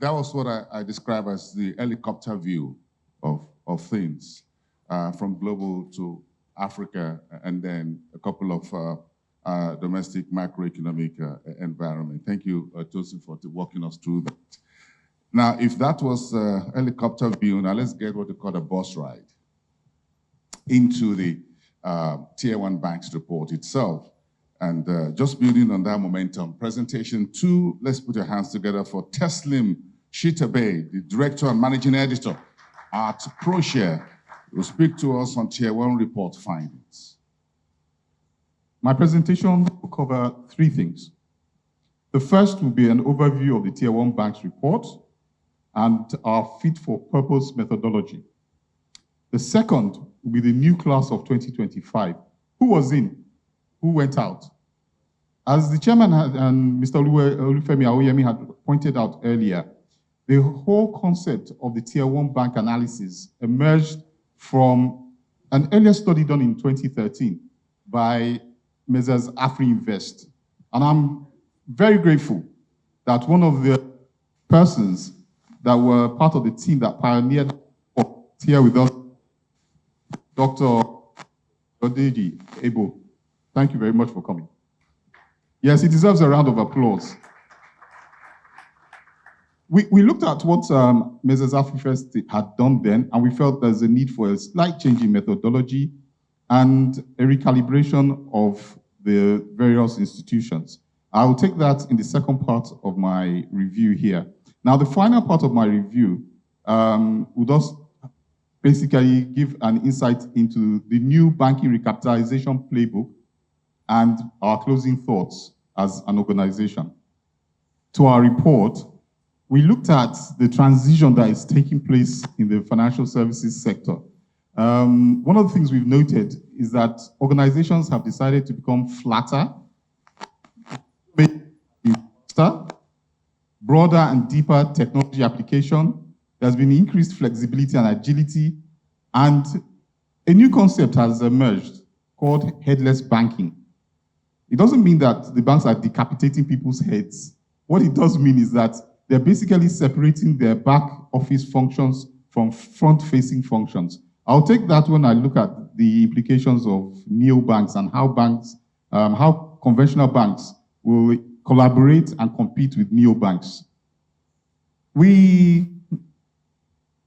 that was what I describe as the helicopter view of things, from global to Africa, and then a couple of domestic macroeconomic environment. Thank you, Tosin, for walking us through that. Now, if that was a helicopter view, now let's get what they call a bus ride into the Tier 1 Banks report itself. And just building on that momentum, presentation 2, let's put your hands together for Teslim Shitta-Bey, the director and managing editor at Proshare, who will speak to us on Tier 1 report findings. My presentation will cover 3 things. The first will be an overview of the Tier 1 Banks report and our fit-for-purpose methodology. The second will be the new class of 2025. Who was in? Who went out? As the chairman and Mr. Olufemi Awoyemi had pointed out earlier, the whole concept of the Tier 1 bank analysis emerged from an earlier study done in 2013 by Messrs. Afrinvest. And I'm very grateful that one of the persons that were part of the team that pioneered here with us, Dr. Ayodeji, Ebo. Thank you very much for coming. Yes, he deserves a round of applause. We looked at what Messrs. Afrinvest had done then, and we felt there's a need for a slight change in methodology and a recalibration of the various institutions. I will take that in the second part of my review here. Now, the final part of my review will just basically give an insight into the new banking recapitalization playbook and our closing thoughts as an organization. To our report, we looked at the transition that is taking place in the financial services sector. One of the things we've noted is that organizations have decided to become flatter, faster, broader and deeper technology application. There's been increased flexibility and agility, and a new concept has emerged called headless banking. It doesn't mean that the banks are decapitating people's heads. What it does mean is that they're basically separating their back office functions from front-facing functions. I'll take that when I look at the implications of neobanks and how banks, how conventional banks will collaborate and compete with neobanks. We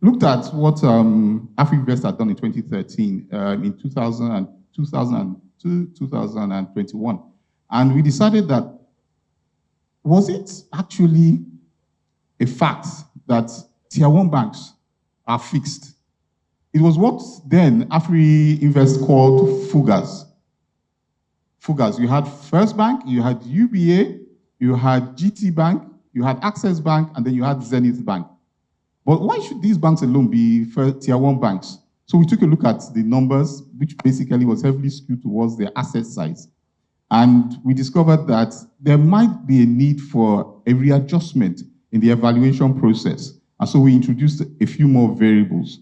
looked at what Afrinvest had done in 2013, in 2002, 2021. And we decided that, was it actually a fact that Tier 1 banks are fixed? It was what then Afrinvest called fugas. Fugas. You had First Bank, you had UBA, you had GT Bank, you had Access Bank, and then you had Zenith Bank. But why should these banks alone be Tier 1 banks? So we took a look at the numbers, which basically was heavily skewed towards their asset size. And we discovered that there might be a need for a readjustment in the evaluation process. And so we introduced a few more variables.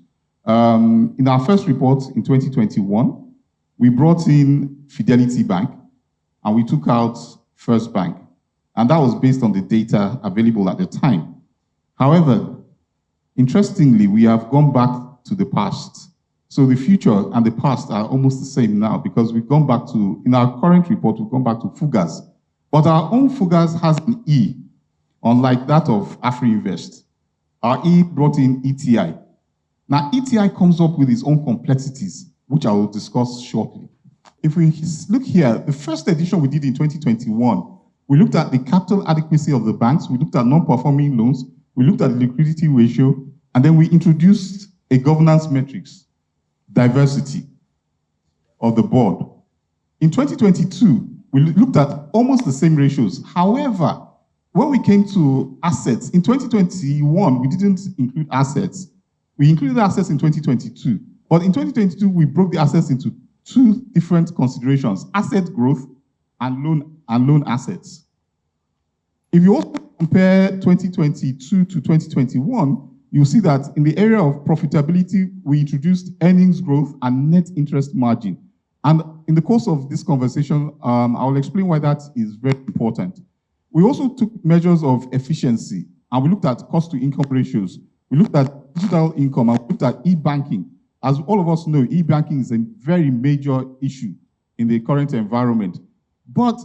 In our first report in 2021, we brought in Fidelity Bank, and we took out First Bank. And that was based on the data available at the time. However, interestingly, we have gone back to the past. So the future and the past are almost the same now, because we've gone back to, in our current report, we've gone back to fugas. But our own fugas has an E, unlike that of Afrinvest. Our E brought in ETI. Now, ETI comes up with its own complexities, which I will discuss shortly. If we look here, the first edition we did in 2021, we looked at the capital adequacy of the banks, we looked at non-performing loans, we looked at the liquidity ratio, and then we introduced a governance metrics, diversity of the board. In 2022, we looked at almost the same ratios. However, when we came to assets, in 2021, we didn't include assets. We included assets in 2022. But in 2022, we broke the assets into 2 different considerations: asset growth and loan assets. If you also compare 2022 to 2021, you'll see that in the area of profitability, we introduced earnings growth and net interest margin. And in the course of this conversation, I will explain why that is very important. We also took measures of efficiency. and we looked at cost-to-income ratios. We looked at digital income, and we looked at e-banking. As all of us know, e-banking is a very major issue in the current environment. But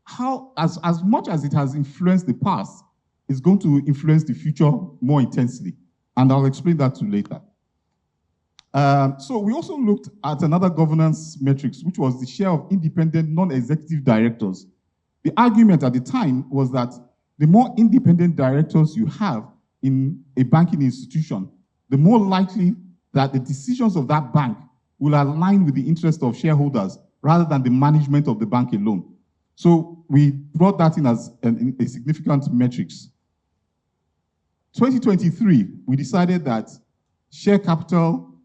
how, as much as it has influenced the past, it's going to influence the future more intensely. And I'll explain that to you later. So we also looked at another governance metrics, which was the share of independent non-executive directors. The argument at the time was that the more independent directors you have in a banking institution, the more likely that the decisions of that bank will align with the interest of shareholders rather than the management of the bank alone. So we brought that in as a significant metrics. 2023, we decided that share capital,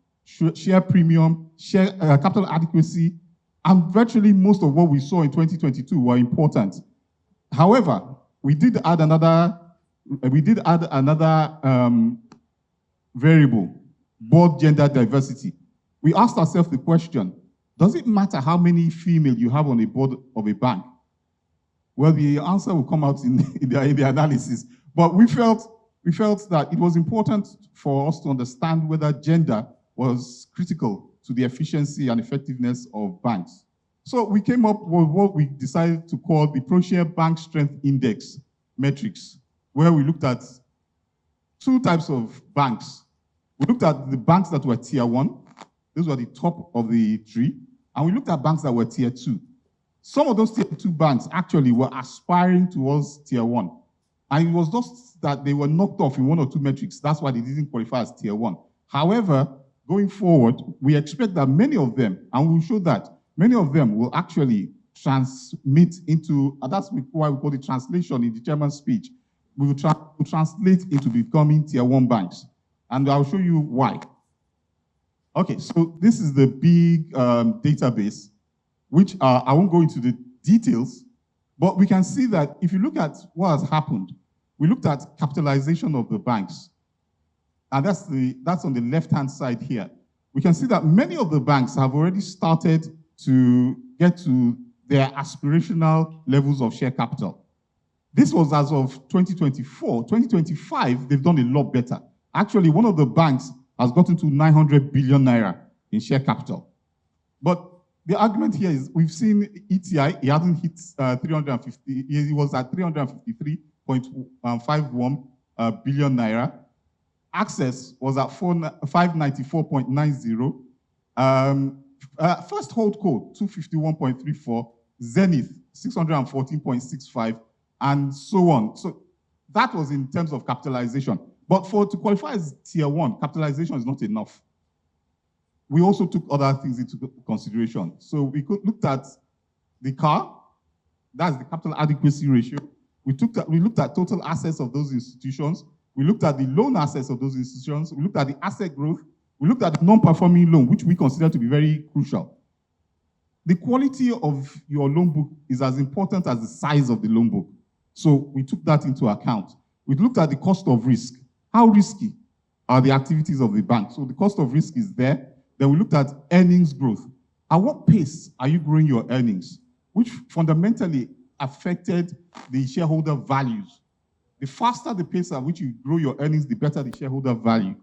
share premium, share capital adequacy, and virtually most of what we saw in 2022 were important. However, we did add another variable, board gender diversity. We asked ourselves the question, does it matter how many female you have on a board of a bank? Well, the answer will come out in the analysis. But we felt that it was important for us to understand whether gender was critical to the efficiency and effectiveness of banks. So we came up with what we decided to call the Proshare Bank Strength Index metrics, where we looked at two types of banks. We looked at the banks that were tier 1. Those were the top of the tree. And we looked at banks that were tier 2. Some of those tier 2 banks actually were aspiring towards tier 1. And it was just that they were knocked off in one or two metrics. That's why they didn't qualify as tier 1. However, going forward, we expect that many of them, and we'll show that, many of them will actually transmit into, and that's why we call it translation in the chairman's speech. We will translate into becoming tier 1 banks. And I'll show you why. Okay, so this is the big database, which I won't go into the details, but we can see that if you look at what has happened, we looked at capitalization of the banks. And that's on the left-hand side here. We can see that many of the banks have already started to get to their aspirational levels of share capital. This was as of 2024. 2025, they've done a lot better. Actually, one of the banks has gotten to 900 billion naira in share capital. But the argument here is we've seen ETI, he hasn't hit 350, he was at 353.51 billion naira. Access was at 594.90. First hold code, 251.34. Zenith, 614.65, and so on. So that was in terms of capitalization. But to qualify as tier 1, capitalization is not enough. We also took other things into consideration. So we looked at the CAR, that's the capital adequacy ratio. We looked at total assets of those institutions. We looked at the loan assets of those institutions. We looked at the asset growth. We looked at the non-performing loan, which we consider to be very crucial. The quality of your loan book is as important as the size of the loan book. So we took that into account. We looked at the cost of risk. How risky are the activities of the bank? So the cost of risk is there. Then we looked at earnings growth. At what pace are you growing your earnings? Which fundamentally affected the shareholder values. The faster the pace at which you grow your earnings, the better the shareholder value.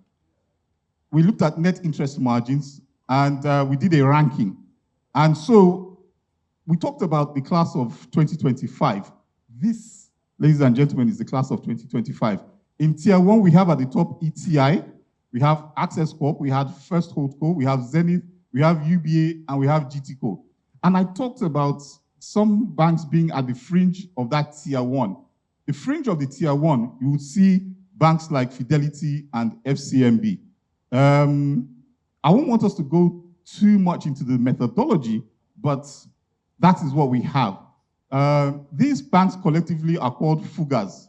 We looked at net interest margins, and we did a ranking. And so we talked about the class of 2025. This, ladies and gentlemen, is the class of 2025. In tier 1, we have at the top ETI, we have Access Corp, we had First Holdco, we have Zenith, we have UBA, and we have GTCO. And I talked about some banks being at the fringe of that tier 1. The fringe of the tier 1, you would see banks like Fidelity and FCMB. I won't want us to go too much into the methodology, but that is what we have. These banks collectively are called FUGAs.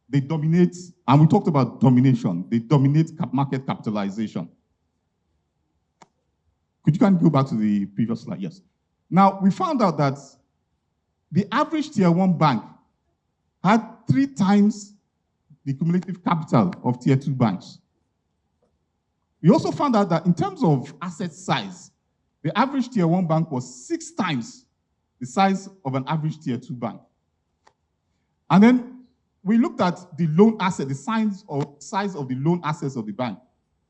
They dominate, and we talked about domination. They dominate market capitalization. Could you go back to the previous slide? Yes. Now, we found out that the average tier 1 bank had 3 times the cumulative capital of tier 2 banks. We also found out that in terms of asset size, the average tier 1 bank was 6 times the size of an average tier 2 bank. And then we looked at the loan asset, the size of the loan assets of the bank.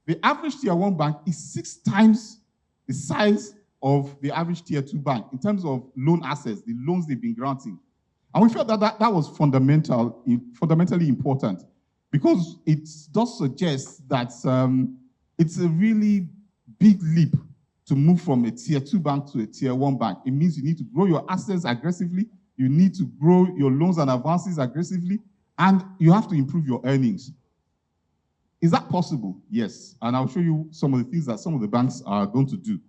The average tier 1 bank is 6 times the size of the average tier 2 bank in terms of loan assets, the loans they've been granting. And we felt that that was fundamentally important because it does suggest that it's a really big leap to move from a tier 2 bank to a tier 1 bank. It means you need to grow your assets aggressively, you need to grow your loans and advances aggressively, and you have to improve your earnings. Is that possible? Yes. And I'll show you some of the things that some of the banks are going to do.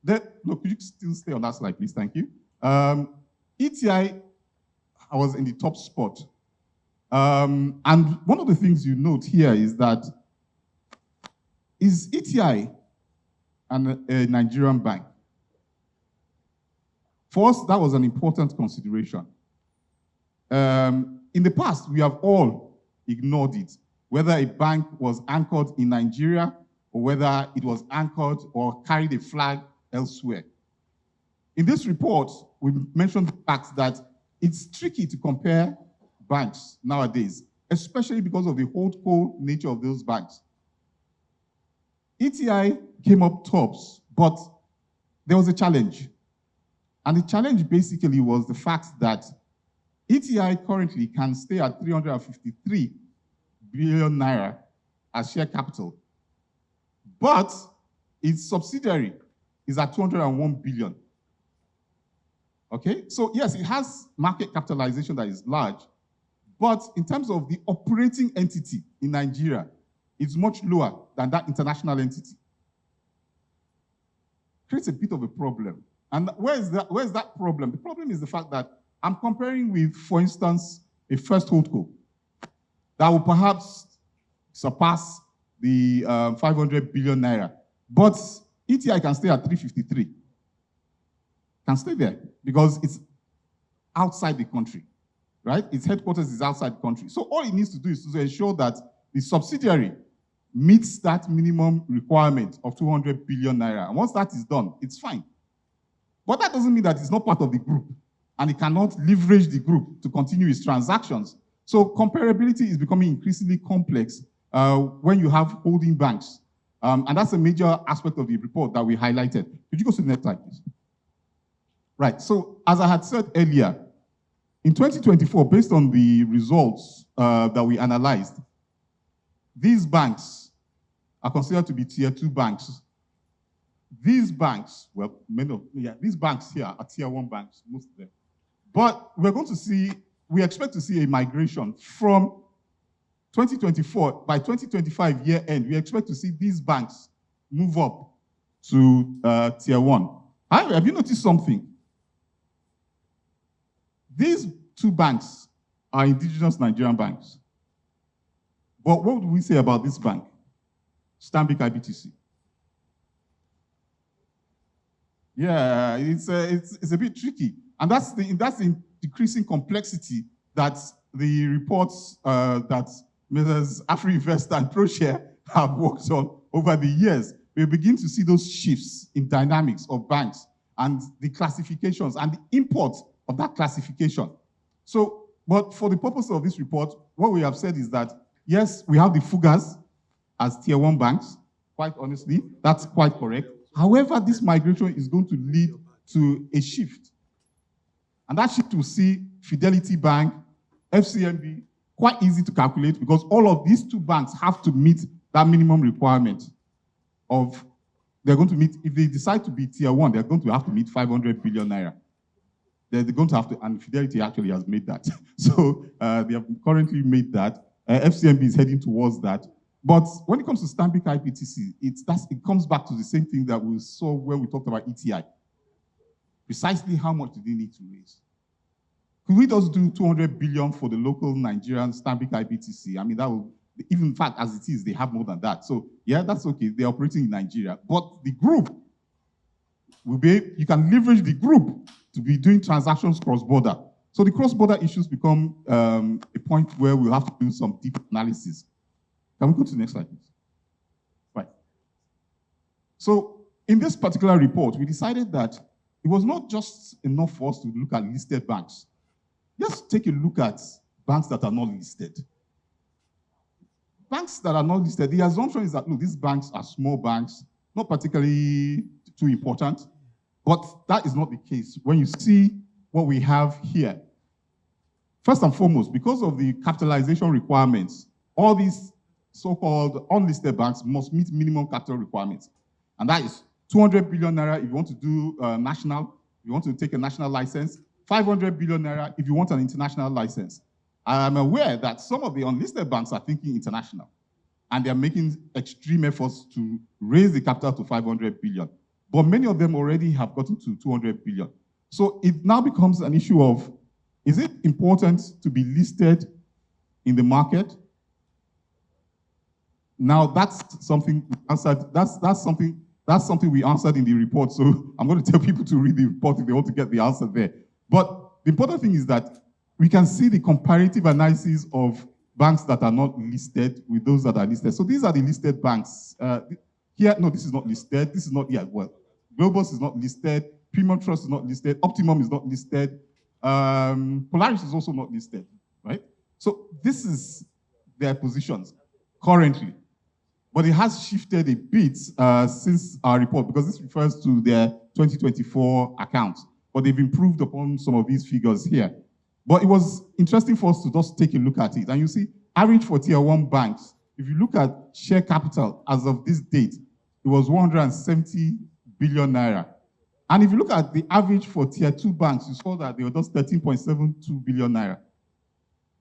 No, could you still stay on that slide, please? Thank you. ETI was in the top spot. And one of the things you note here is that, is ETI a Nigerian bank? For us, that was an important consideration. In the past, we have all ignored it, whether a bank was anchored in Nigeria or whether it was anchored or carried a flag elsewhere. In this report, we mentioned the fact that it's tricky to compare banks nowadays, especially because of the holdco nature of those banks. ETI came up tops, but there was a challenge. And the challenge basically was the fact that ETI currently can stay at 353 billion naira as share capital, but its subsidiary is at 201 billion. Okay, so yes, it has market capitalization that is large, but in terms of the operating entity in Nigeria, it's much lower than that international entity. Creates a bit of a problem. And where is that problem? The problem is the fact that I'm comparing with, for instance, a first holdco that will perhaps surpass the 500 billion naira. But ETI can stay at 353. Can stay there because it's outside the country, right? Its headquarters is outside the country. So all it needs to do is to ensure that the subsidiary meets that minimum requirement of 200 billion naira. And once that is done, it's fine. But that doesn't mean that it's not part of the group and it cannot leverage the group to continue its transactions. So comparability is becoming increasingly complex when you have holding banks. And that's a major aspect of the report that we highlighted. Could you go to the next slide, please? Right, so as I had said earlier, in 2024, based on the results that we analyzed, these banks are considered to be tier 2 banks. These banks, well, these banks here are tier 1 banks, most of them. But we expect to see a migration from 2024, by 2025 year end, we expect to see these banks move up to tier 1. Have you noticed something? These 2 banks are indigenous Nigerian banks. But what would we say about this bank? Stanbic IBTC. Yeah, it's a bit tricky. And that's the decreasing complexity that the reports that Messrs. Afrinvest and Proshare have worked on over the years. We begin to see those shifts in dynamics of banks and the classifications and the import of that classification. So, but for the purpose of this report, what we have said is that, yes, we have the FUGAs as tier 1 banks. Quite honestly, that's quite correct. However, this migration is going to lead to a shift. And that shift will see Fidelity Bank, FCMB, quite easy to calculate because all of these 2 banks have to meet that minimum requirement of, they're going to meet, if they decide to be tier 1, they're going to have to meet 500 billion naira. They're going to have to, and Fidelity actually has made that. So they have currently made that. FCMB is heading towards that. But when it comes to Stanbic IBTC, it comes back to the same thing that we saw when we talked about ETI. Precisely how much do they need to raise? Could we just do 200 billion for the local Nigerian Stanbic IBTC? I mean, that will, even in fact, as it is, they have more than that. So yeah, that's okay. They're operating in Nigeria. But the group will be, you can leverage the group to be doing transactions cross-border. So the cross-border issues become a point where we'll have to do some deep analysis. Can we go to the next slide, please? Right. So in this particular report, we decided that it was not just enough for us to look at listed banks. Let's take a look at banks that are not listed. Banks that are not listed, the assumption is that, look, these banks are small banks, not particularly too important, but that is not the case. When you see what we have here, first and foremost, because of the capitalization requirements, all these so-called unlisted banks must meet minimum capital requirements. And that is 200 billion naira if you want to do national, if you want to take a national license, 500 billion naira if you want an international license. I'm aware that some of the unlisted banks are thinking international, and they're making extreme efforts to raise the capital to 500 billion. But many of them already have gotten to 200 billion. So it now becomes an issue of, is it important to be listed in the market? Now that's something we answered. That's something we answered in the report. So I'm going to tell people to read the report if they want to get the answer there. But the important thing is that we can see the comparative analysis of banks that are not listed with those that are listed. So these are the listed banks. Here, no, this is not listed. This is not, yeah, well, Globus is not listed. Premium Trust is not listed. Optimum is not listed. Polaris is also not listed, right? So this is their positions currently. But it has shifted a bit since our report, because this refers to their 2024 accounts. But they've improved upon some of these figures here. But it was interesting for us to just take a look at it. And you see, average for tier 1 banks, if you look at share capital as of this date, it was 170 billion naira. And if you look at the average for tier 2 banks, you saw that they were just 13.72 billion naira.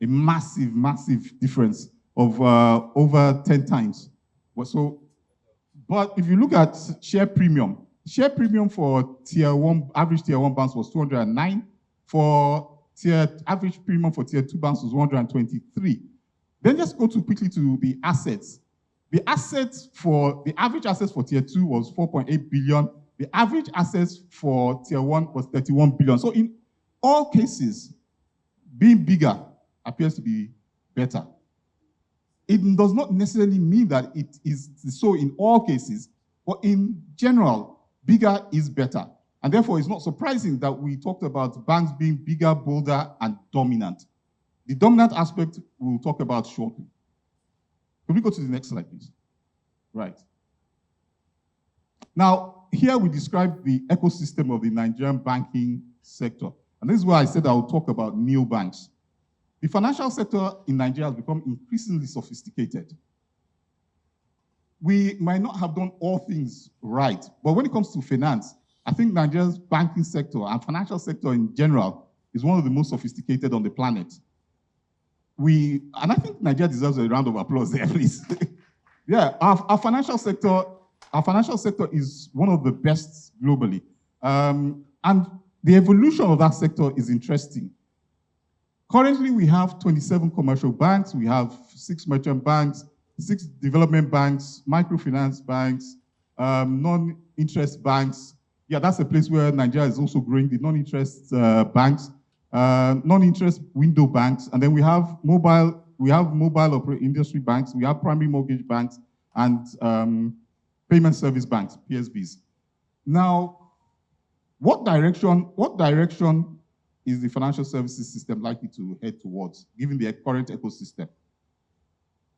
A massive, massive difference of over 10 times. But if you look at share premium for tier 1, average tier 1 banks was 209. For average premium for tier 2 banks was 123. Then just go quickly to the assets. The average assets for tier 2 was 4.8 billion. The average assets for tier 1 was 31 billion. So in all cases, being bigger appears to be better. It does not necessarily mean that it is so in all cases, but in general, bigger is better. And therefore, it's not surprising that we talked about banks being bigger, bolder, and dominant. The dominant aspect we'll talk about shortly. Can we go to the next slide, please? Right. Now, here we describe the ecosystem of the Nigerian banking sector. And this is where I said I will talk about neobanks. The financial sector in Nigeria has become increasingly sophisticated. We might not have done all things right, but when it comes to finance, I think Nigeria's banking sector and financial sector in general is one of the most sophisticated on the planet. And I think Nigeria deserves a round of applause there, please. Yeah, our financial sector is one of the best globally. And the evolution of that sector is interesting. Currently, we have 27 commercial banks, we have 6 merchant banks, 6 development banks, microfinance banks, non-interest banks. Yeah, that's a place where Nigeria is also growing, the non-interest banks, non-interest window banks, and then we have mobile industry banks, we have primary mortgage banks, and payment service banks, PSBs. Now, what direction is the financial services system likely to head towards, given the current ecosystem?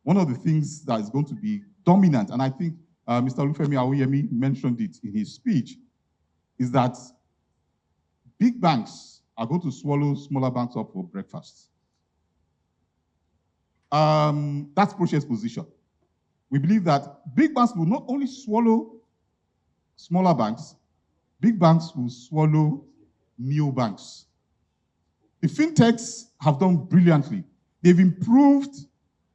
One of the things that is going to be dominant, and I think Mr. Olufemi Awoyemi mentioned it in his speech, is that big banks are going to swallow smaller banks up for breakfast. That's Proshare's position. We believe that big banks will not only swallow smaller banks, big banks will swallow neobanks. The fintechs have done brilliantly. They've improved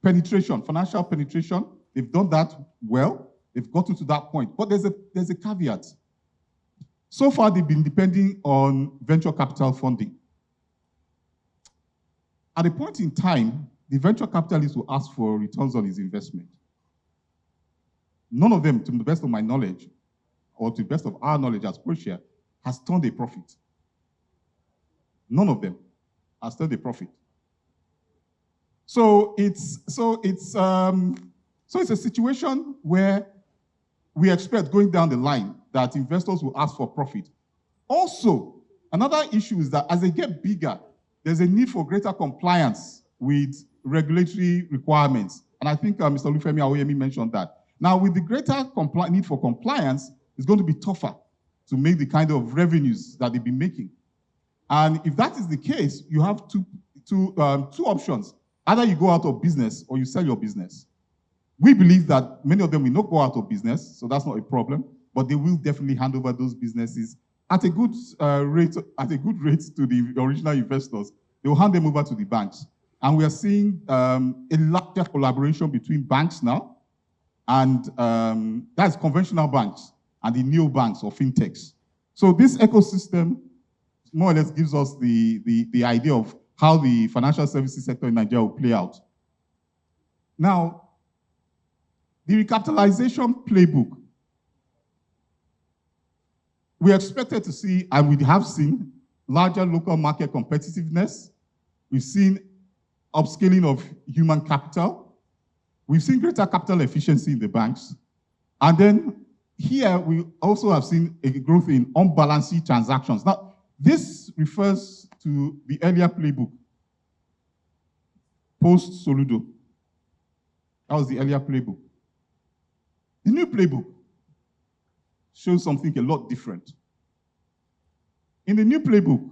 penetration, financial penetration. They've done that well. They've gotten to that point. But there's a caveat. So far, they've been depending on venture capital funding. At a point in time, the venture capitalist will ask for returns on his investment. None of them, to the best of my knowledge, or to the best of our knowledge as Proshare, has turned a profit. None of them has turned a profit. So it's a situation where we expect going down the line that investors will ask for profit. Also, another issue is that as they get bigger, there's a need for greater compliance with regulatory requirements. And I think Mr. Olufemi Awoyemi mentioned that. Now, with the greater need for compliance, it's going to be tougher to make the kind of revenues that they've been making. And if that is the case, you have two options. Either you go out of business or you sell your business. We believe that many of them will not go out of business, so that's not a problem, but they will definitely hand over those businesses at a good rate to the original investors. They will hand them over to the banks. And we are seeing a larger collaboration between banks now, and that's conventional banks and the neobanks or fintechs. So this ecosystem more or less gives us the idea of how the financial services sector in Nigeria will play out. Now, the recapitalization playbook, we expected to see, and we have seen, larger local market competitiveness. We've seen upscaling of human capital. We've seen greater capital efficiency in the banks. And then here, we also have seen a growth in on-balance sheet transactions. Now, this refers to the earlier playbook, post-Soludo. That was the earlier playbook. The new playbook shows something a lot different. In the new playbook,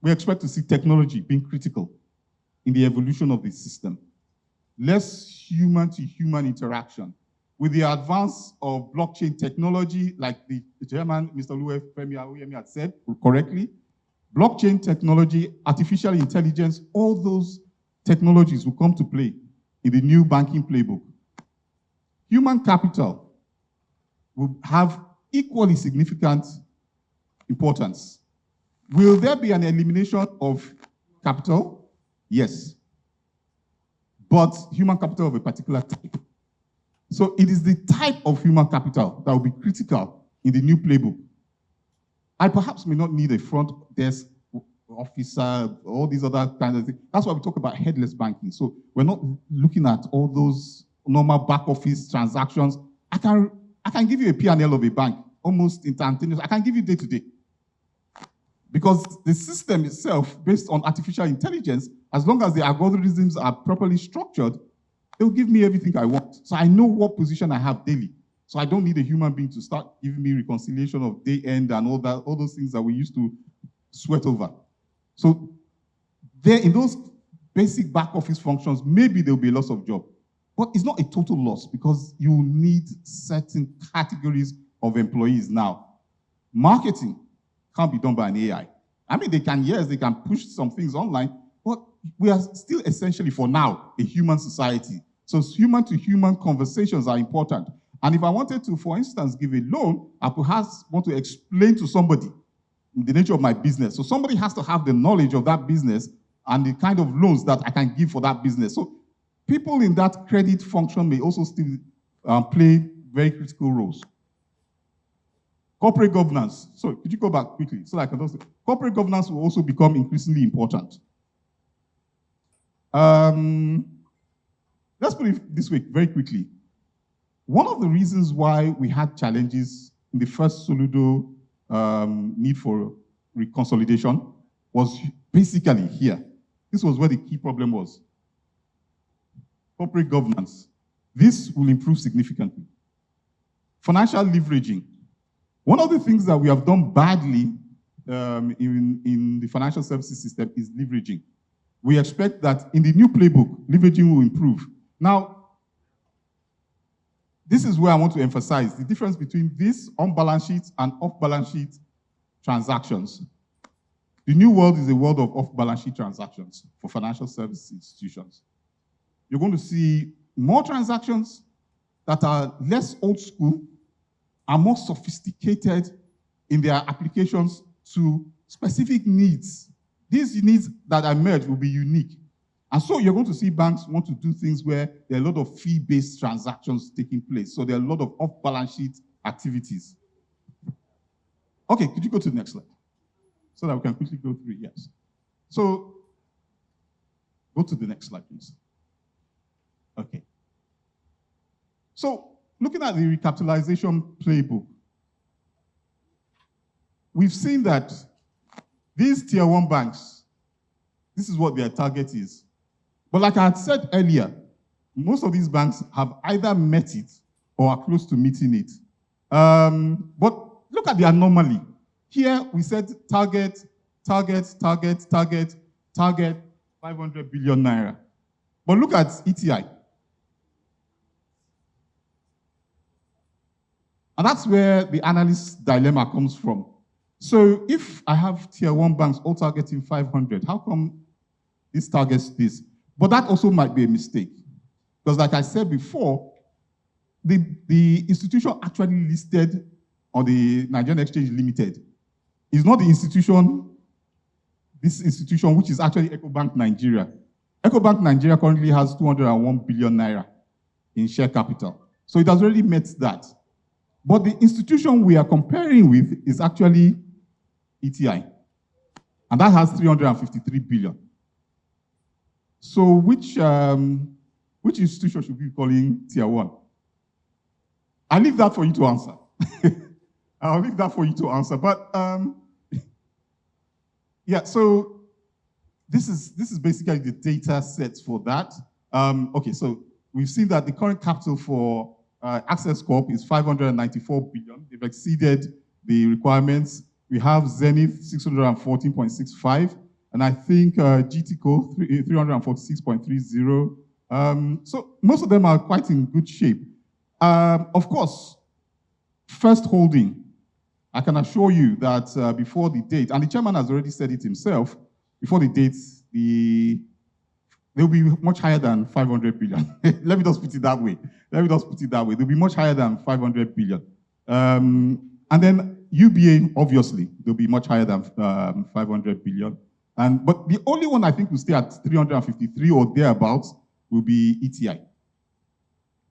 we expect to see technology being critical in the evolution of the system. Less human-to-human interaction. With the advance of blockchain technology, like the Chairman, Mr. Olufemi Awoyemi, had said correctly, blockchain technology, artificial intelligence, all those technologies will come to play in the new banking playbook. Human capital will have equally significant importance. Will there be an elimination of capital? Yes. But human capital of a particular type. So it is the type of human capital that will be critical in the new playbook. I perhaps may not need a front desk officer, all these other kinds of things. That's why we talk about headless banking. So we're not looking at all those normal back office transactions. I can give you a P&L of a bank almost instantaneous. I can give you day to day. Because the system itself, based on artificial intelligence, as long as the algorithms are properly structured, it will give me everything I want. So I know what position I have daily. So I don't need a human being to start giving me reconciliation of day end and all those things that we used to sweat over. So there, in those basic back office functions, maybe there will be a loss of job. But it's not a total loss because you need certain categories of employees now. Marketing can't be done by an AI. I mean, they can push some things online, but we are still essentially, for now, a human society. So human-to-human conversations are important. And if I wanted to, for instance, give a loan, I perhaps want to explain to somebody the nature of my business. So somebody has to have the knowledge of that business and the kind of loans that I can give for that business. So people in that credit function may also still play very critical roles. Corporate governance. So could you go back quickly? So I can also, corporate governance will also become increasingly important. Let's put it this way very quickly. One of the reasons why we had challenges in the first Soludo need for reconsolidation was basically here. This was where the key problem was. Corporate governance. This will improve significantly. Financial leveraging. One of the things that we have done badly in the financial services system is leveraging. We expect that in the new playbook, leveraging will improve. Now, this is where I want to emphasize the difference between this on-balance sheet and off-balance sheet transactions. The new world is a world of off-balance sheet transactions for financial services institutions. You're going to see more transactions that are less old school, are more sophisticated in their applications to specific needs. These needs that emerge will be unique. And so you're going to see banks want to do things where there are a lot of fee-based transactions taking place. So there are a lot of off-balance sheet activities. Okay, could you go to the next slide? So that we can quickly go through, yes. So go to the next slide, please. Okay. So looking at the recapitalization playbook, we've seen that these tier 1 banks This is what their target is. But like I had said earlier, most of these banks have either met it or are close to meeting it. But look at the anomaly. Here we said target, 500 billion naira. But look at ETI. And that's where the analyst's dilemma comes from. So if I have tier 1 banks all targeting 500, how come this targets this? But that also might be a mistake. Because like I said before, the institution actually listed on the Nigerian Exchange Limited is not the institution, this institution, which is actually EcoBank Nigeria. EcoBank Nigeria currently has 201 billion naira in share capital. So it has already met that. But the institution we are comparing with is actually ETI. And that has 353 billion. So which institution should we be calling tier 1? I'll leave that for you to answer. I'll leave that for you to answer. But yeah, so this is basically the data set for that. Okay, so we've seen that the current capital for Access Corp is 594 billion. They've exceeded the requirements. We have Zenith 614.65, and I think GTCO 346.30. So most of them are quite in good shape. Of course, First Holding, I can assure you that before the date, and the chairman has already said it himself, before the date, they'll be much higher than 500 billion. Let me just put it that way. They'll be much higher than 500 billion. And then UBA, obviously, they'll be much higher than 500 billion. But the only one I think will stay at 353 or thereabouts will be ETI.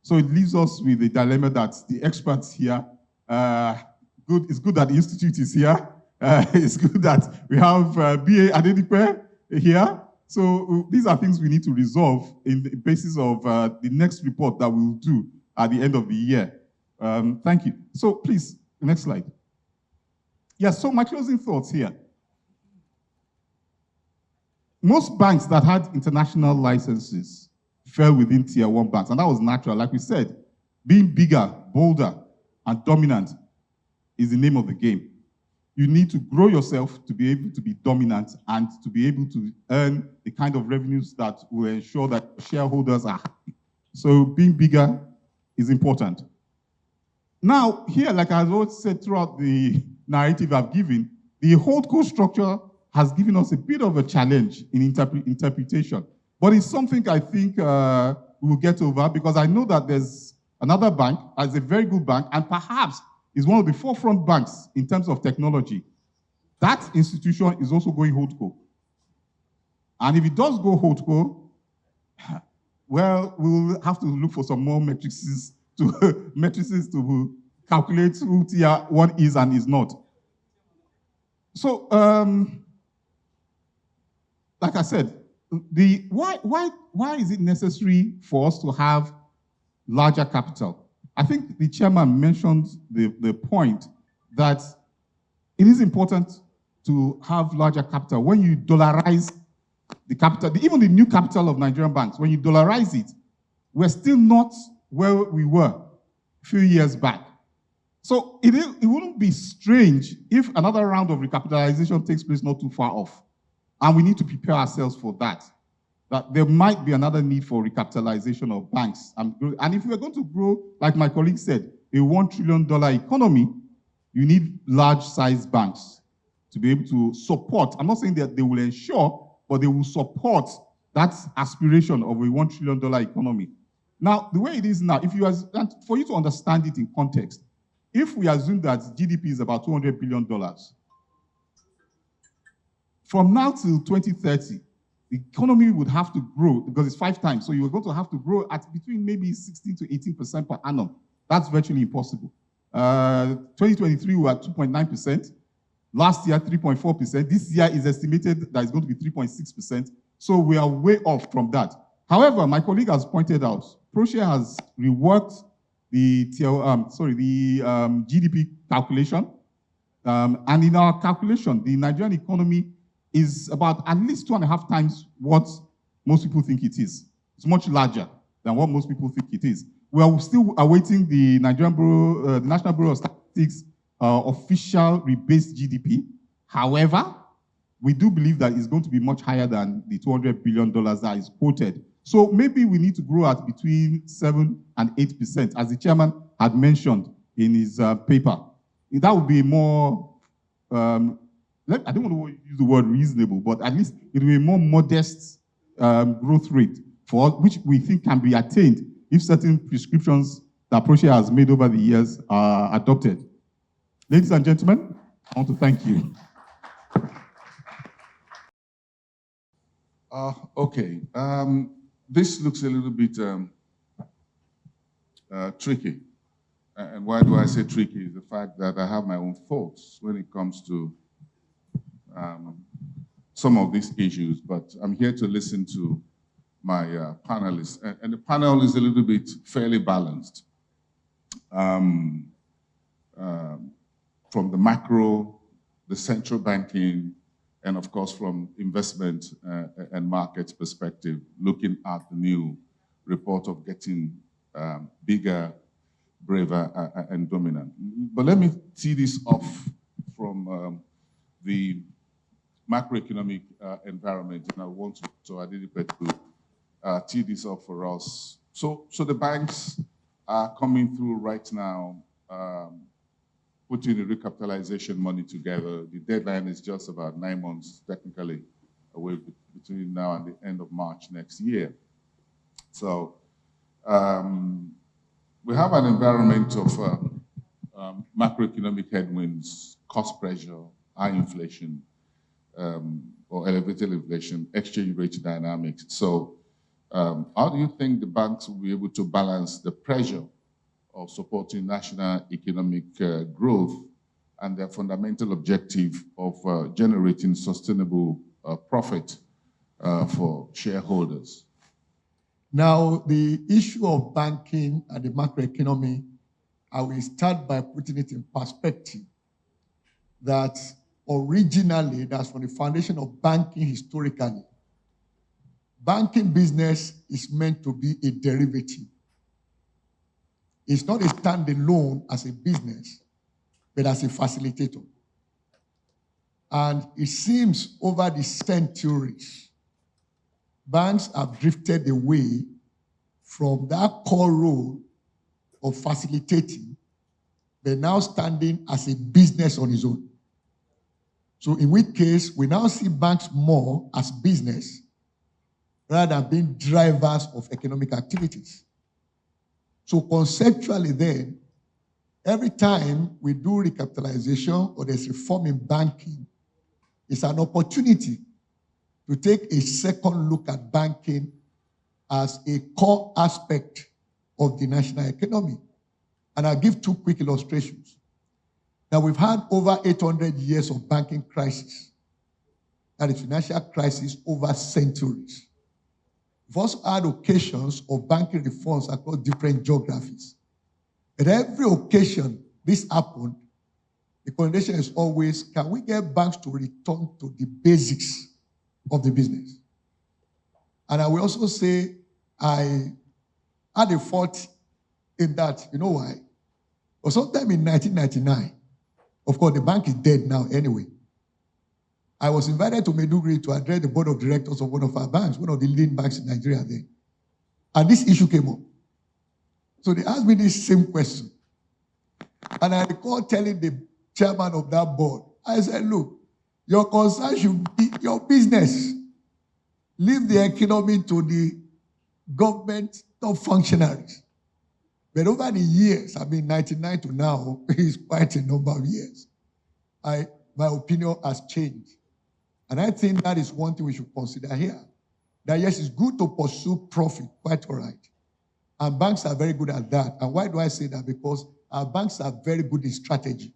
So it leaves us with the dilemma that the experts here, it's good that the Institute is here. It's good that we have Biodun Adedipe here. So these are things we need to resolve in the basis of the next report that we'll do at the end of the year. Thank you. So please, the next slide. Yes, so my closing thoughts here. Most banks that had international licenses fell within tier 1 banks, and that was natural. Like we said, being bigger, bolder, and dominant is the name of the game. You need to grow yourself to be able to be dominant and to be able to earn the kind of revenues that will ensure that shareholders are happy. So being bigger is important. Now, here, like I've always said throughout the narrative I've given, the holdco structure has given us a bit of a challenge in interpretation. But it's something I think we will get over, because I know that there's another bank, as a very good bank, and perhaps is one of the forefront banks in terms of technology. That institution is also going holdco. And if it does go holdco, well, we'll have to look for some more matrices to calculate who tier 1 is and is not. So, like I said, why is it necessary for us to have larger capital? I think the chairman mentioned the point that it is important to have larger capital. When you dollarize the capital, even the new capital of Nigerian banks, when you dollarize it, we're still not where we were a few years back. So it wouldn't be strange if another round of recapitalization takes place not too far off. And we need to prepare ourselves for that. That there might be another need for recapitalization of banks. And if we're going to grow, like my colleague said, a $1 trillion economy, you need large-sized banks to be able to support. I'm not saying that they will ensure, but they will support that aspiration of a $1 trillion economy. Now, the way it is now, for you to understand it in context, if we assume that GDP is about $200 billion, from now till 2030, the economy would have to grow, because it's 5 times. So you're going to have to grow at between maybe 16 to 18% per annum. That's virtually impossible. 2023, we were at 2.9%. Last year, 3.4%. This year is estimated that it's going to be 3.6%. So we are way off from that. However, my colleague has pointed out, Proshare has reworked the GDP calculation. And in our calculation, the Nigerian economy is about at least 2.5 times what most people think it is. It's much larger than what most people think it is. We are still awaiting the Nigerian Bureau, the National Bureau of Statistics official rebased GDP. However, we do believe that it's going to be much higher than the $200 billion that is quoted. So maybe we need to grow at between 7 and 8%, as the chairman had mentioned in his paper. That would be more, I don't want to use the word reasonable, but at least it will be a more modest growth rate for us, which we think can be attained if certain prescriptions that Proshare has made over the years are adopted. Ladies and gentlemen, I want to thank you. Okay. This looks a little bit tricky. And why do I say tricky? Is the fact that I have my own thoughts when it comes to some of these issues, but I'm here to listen to my panelists. And the panel is a little bit fairly balanced. From the macro, the central banking, and of course from investment and markets perspective, looking at the new report of getting bigger, braver, and dominant. But let me tee this off from the macroeconomic environment, and I want to Adedipe to tee this off for us. So the banks are coming through right now, putting the recapitalization money together. The deadline is just about 9 months, technically, away between now and the end of March next year. So we have an environment of macroeconomic headwinds, cost pressure, high inflation, or elevated inflation, exchange rate dynamics. So how do you think the banks will be able to balance the pressure of supporting national economic growth and their fundamental objective of generating sustainable profit for shareholders? Now, the issue of banking and the macroeconomy, I will start by putting it in perspective that originally, that's from the foundation of banking historically, banking business is meant to be a derivative. It's not a standalone as a business, but as a facilitator. And it seems over the centuries, banks have drifted away from that core role of facilitating, but now standing as a business on its own. So in which case, we now see banks more as business rather than being drivers of economic activities. So conceptually then, every time we do recapitalization or there's reform in banking, it's an opportunity to take a second look at banking as a core aspect of the national economy. And I'll give 2 quick illustrations. Now, we've had over 800 years of banking crisis, that is financial crisis over centuries. We've also had occasions of banking reforms across different geographies. At every occasion this happened, the condition is always, can we get banks to return to the basics of the business? And I will also say, I had a thought in that, you know why? But sometime in 1999, of course, the bank is dead now anyway. I was invited to Maiduguri to address the board of directors of one of our banks, one of the leading banks in Nigeria then. And this issue came up. So they asked me this same question. And I recall telling the chairman of that board, I said, look, your concern should be your business. Leave the economy to the government top functionaries. But over the years, I mean, 99 to now, is quite a number of years, my opinion has changed. And I think that is one thing we should consider here. That yes, it's good to pursue profit, quite all right. And banks are very good at that. And why do I say that? Because our banks are very good in strategy.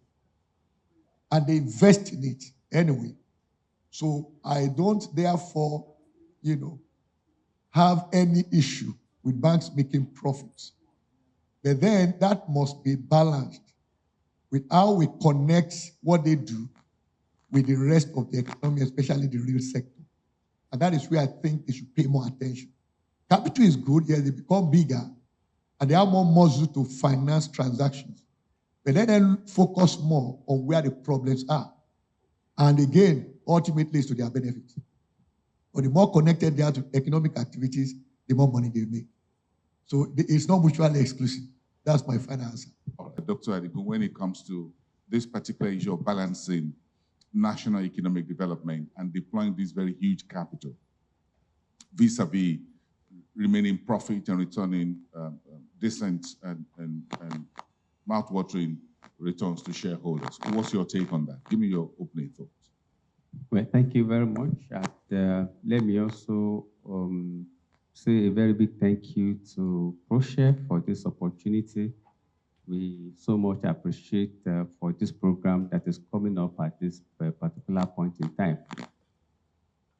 And they invest in it anyway. So I don't, therefore, have any issue with banks making profits. But then that must be balanced with how we connect what they do with the rest of the economy, especially the real sector. And that is where I think they should pay more attention. Capital is good, yes, they become bigger, and they have more muscle to finance transactions. But let them focus more on where the problems are. And again, ultimately, it's to their benefit. But the more connected they are to economic activities, the more money they make. So it's not mutually exclusive. That's my final answer. All right, Dr. Adigun, when it comes to this particular issue of balancing national economic development and deploying this very huge capital vis-a-vis remaining profit and returning decent and mouth-watering returns to shareholders. What's your take on that? Give me your opening thoughts. Well, thank you very much. And let me also say a very big thank you to Proshare for this opportunity. We so much appreciate for this program that is coming up at this particular point in time.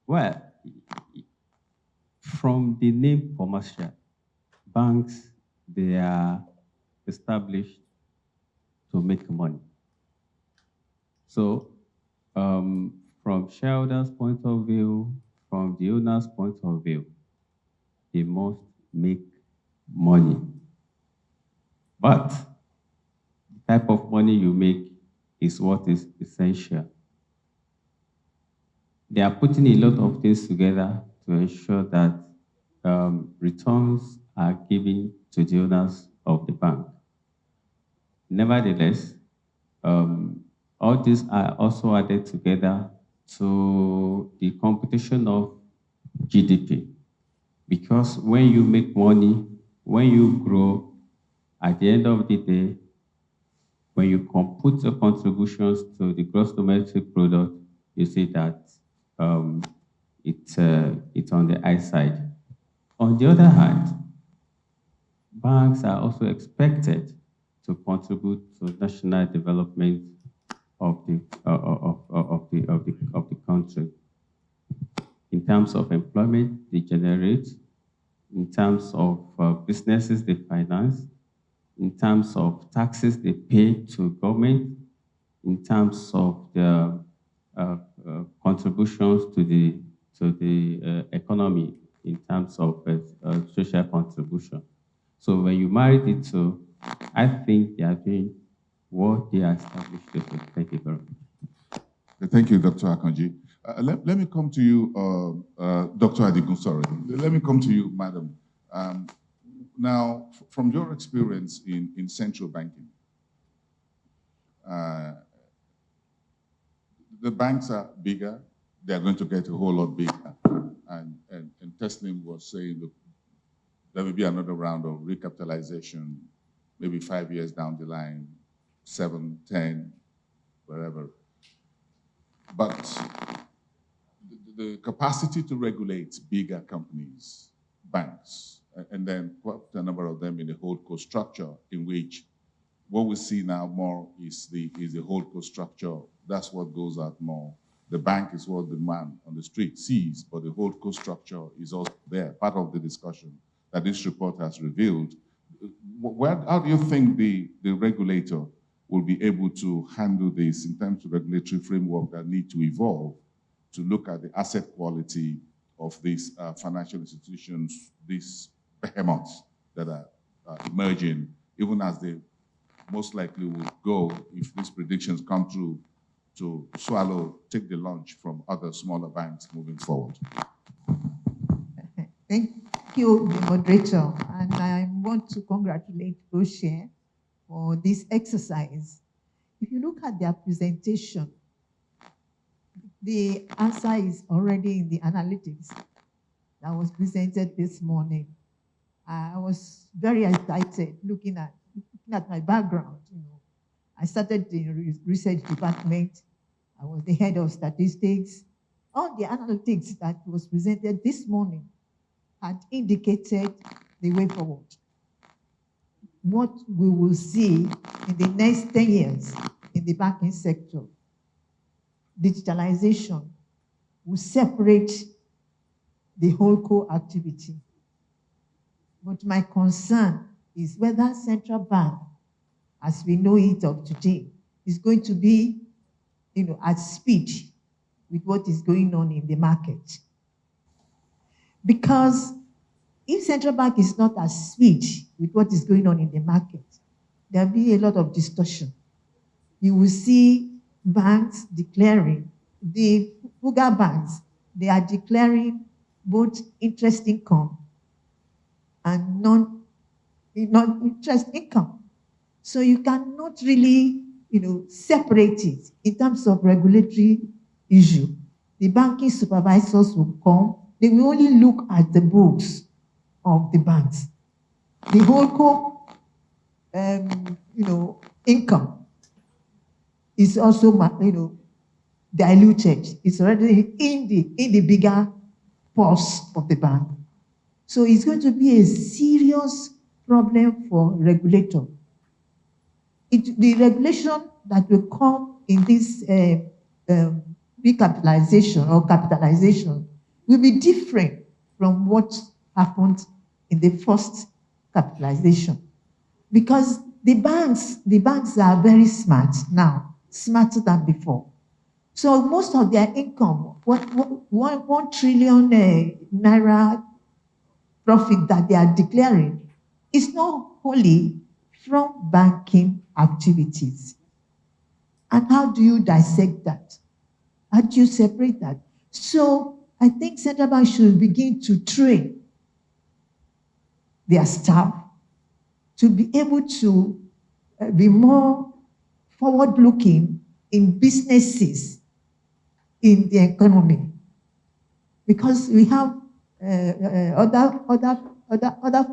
Well, from the name commercial, banks, they are established to make money. So from shareholders' point of view, from the owner's point of view, they must make money. But the type of money you make is what is essential. They are putting a lot of things together to ensure that returns are given to the owners of the bank. Nevertheless, all these are also added together to the computation of GDP. Because when you make money, when you grow, at the end of the day, when you compute the contributions to the gross domestic product, you see that it's on the high side. On the other hand, banks are also expected to contribute to national development of the country. In terms of employment, they generate. In terms of businesses, they finance. In terms of taxes, they pay to government. In terms of the contributions to the economy, in terms of social contribution. So when you marry the two, I think they are doing what they are established to do. Thank you very much. Thank you, Dr. Akanji. Let me come to you, Dr. Adigun, sorry. Let me come to you, madam. Now, from your experience in central banking, the banks are bigger. They're going to get a whole lot bigger. And Teslim was saying, look, there will be another round of recapitalization, maybe 5 years down the line, 7, 10, wherever. But the capacity to regulate bigger companies, banks, and then put a number of them in a holdco structure in which what we see now more is the holdco structure. That's what goes out more. The bank is what the man on the street sees, but the holdco structure is also there, part of the discussion that this report has revealed. How do you think the regulator will be able to handle this in terms of regulatory framework that need to evolve to look at the asset quality of these financial institutions, these behemoths that are emerging, even as they most likely will go, if these predictions come true, to take the lunch from other smaller banks moving forward? Thank you, the moderator. And I want to congratulate Proshare for this exercise. If you look at their presentation, the answer is already in the analytics that was presented this morning. I was very excited looking at my background. You know, I started the research department. I was the head of statistics. All the analytics that was presented this morning had indicated the way forward. What we will see in the next 10 years in the banking sector, digitalization will separate the whole core activity. But my concern is whether central bank, as we know it of today, is going to be at speed with what is going on in the market. Because if central bank is not at speed with what is going on in the market, there'll be a lot of distortion. You will see banks declaring, the frugal banks, they are declaring both interest income and non-interest income. So you cannot really, separate it in terms of regulatory issue. The banking supervisors will come, they will only look at the books of the banks. The whole income is also, diluted. It's already in the bigger purse of the bank. So it's going to be a serious problem for regulator. The regulation that will come in this recapitalization or capitalization will be different from what happened in the first capitalization. Because the banks are very smart now, smarter than before. So most of their income, 1 trillion naira profit that they are declaring, is not wholly from banking activities. And how do you dissect that? How do you separate that? So I think central bank should begin to train their staff to be able to be more forward-looking in businesses, in the economy, because we have other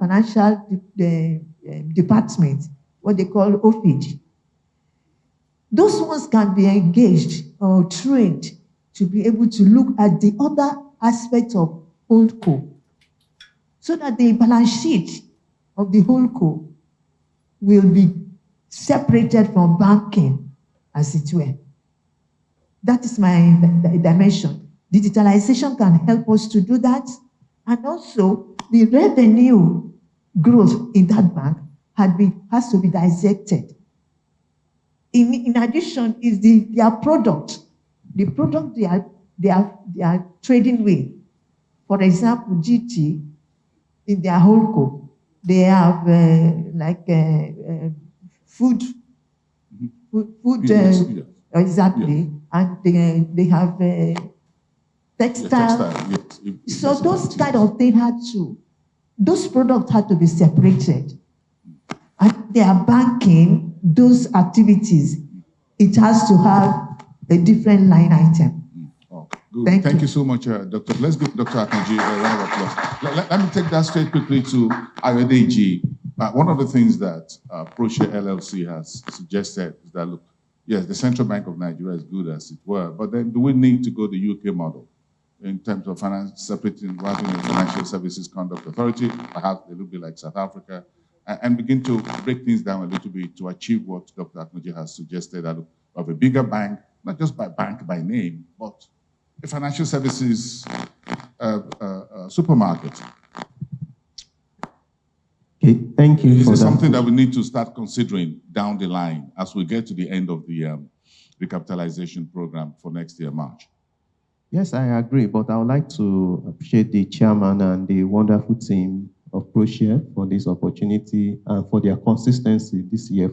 financial departments, what they call OFID. Those ones can be engaged or trained to be able to look at the other aspects of holdco, so that the balance sheet of the holdco will be separated from banking, as it were. That is my dimension. Digitalization can help us to do that, and also the revenue growth in that bank has to be dissected. In addition, is their product, the product they are trading with. For example, GT, in their holdco, they have food, Yes. exactly, Yes. and they have textile. Yes. So those kind of things those products had to be separated. And they are banking those activities. It has to have a different line item. Oh, good. Thank you so much, Doctor. Let's give Dr. Akanji a round of applause. Let me take that straight quickly to Ayodeji. One of the things that Proshare LLC has suggested is that, look, yes, the Central Bank of Nigeria is good, as it were, but then do we need to go the UK model in terms of separating, having a financial services conduct authority, perhaps a little bit like South Africa, and begin to break things down a little bit to achieve what Dr. Akanji has suggested, that of a bigger bank, not just by bank by name, but a financial services supermarket. Okay, thank you Is for it that. something that we need to start considering down the line as we get to the end of the recapitalization program for next year, March? Yes, I agree, but I would like to appreciate the chairman and the wonderful team of Proshare for this opportunity and for their consistency this year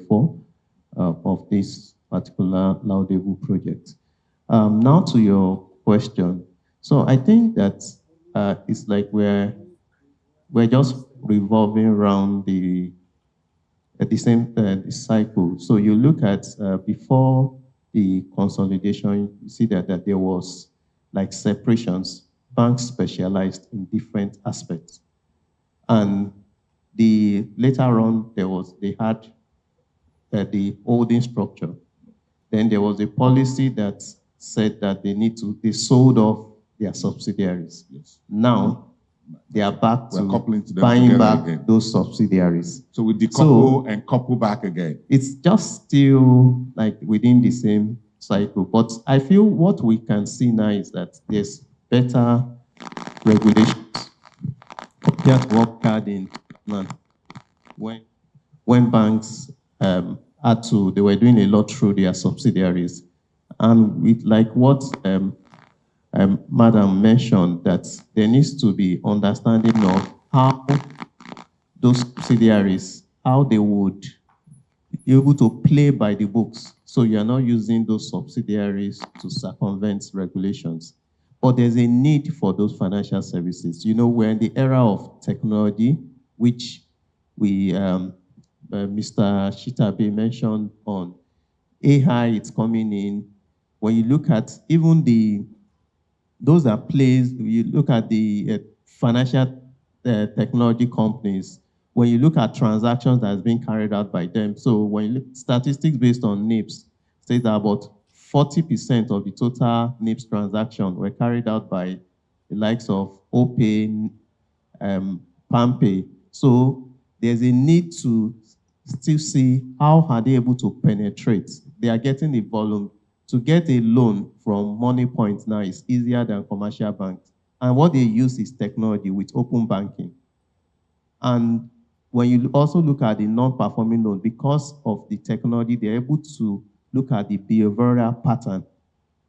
of this particular laudable project. Now to your question. So I think that it's like we're just revolving around the same cycle. So you look at before the consolidation, you see that there was like separations. Banks specialized in different aspects, and later on they had the holding structure. Then there was a policy that said that they sold off their subsidiaries. Yes. Now they are back to to buying back again. those subsidiaries. So we decouple and couple back again. It's just still like within the same cycle. But I feel what we can see now is that there's better regulations compared to what had in when banks they were doing a lot through their subsidiaries, And with like what Madam mentioned, that there needs to be understanding of how those subsidiaries, how they would be able to play by the books. So you're not using those subsidiaries to circumvent regulations. But there's a need for those financial services. You know, we're in the era of technology, which we, Mr. Shitta-Bey mentioned on AI, it's coming in. When you look at even those that plays, you look at the financial technology companies, when you look at transactions that has been carried out by them, so when you look statistics based on NIPS, say that about 40% of the total NIPS transactions were carried out by the likes of OPay, PalmPay. So there's a need to still see how are they able to penetrate. They are getting the volume. To get a loan from Money Point now is easier than commercial banks. And what they use is technology with open banking. And when you also look at the non-performing loan, because of the technology, they're able to look at the behavioral pattern.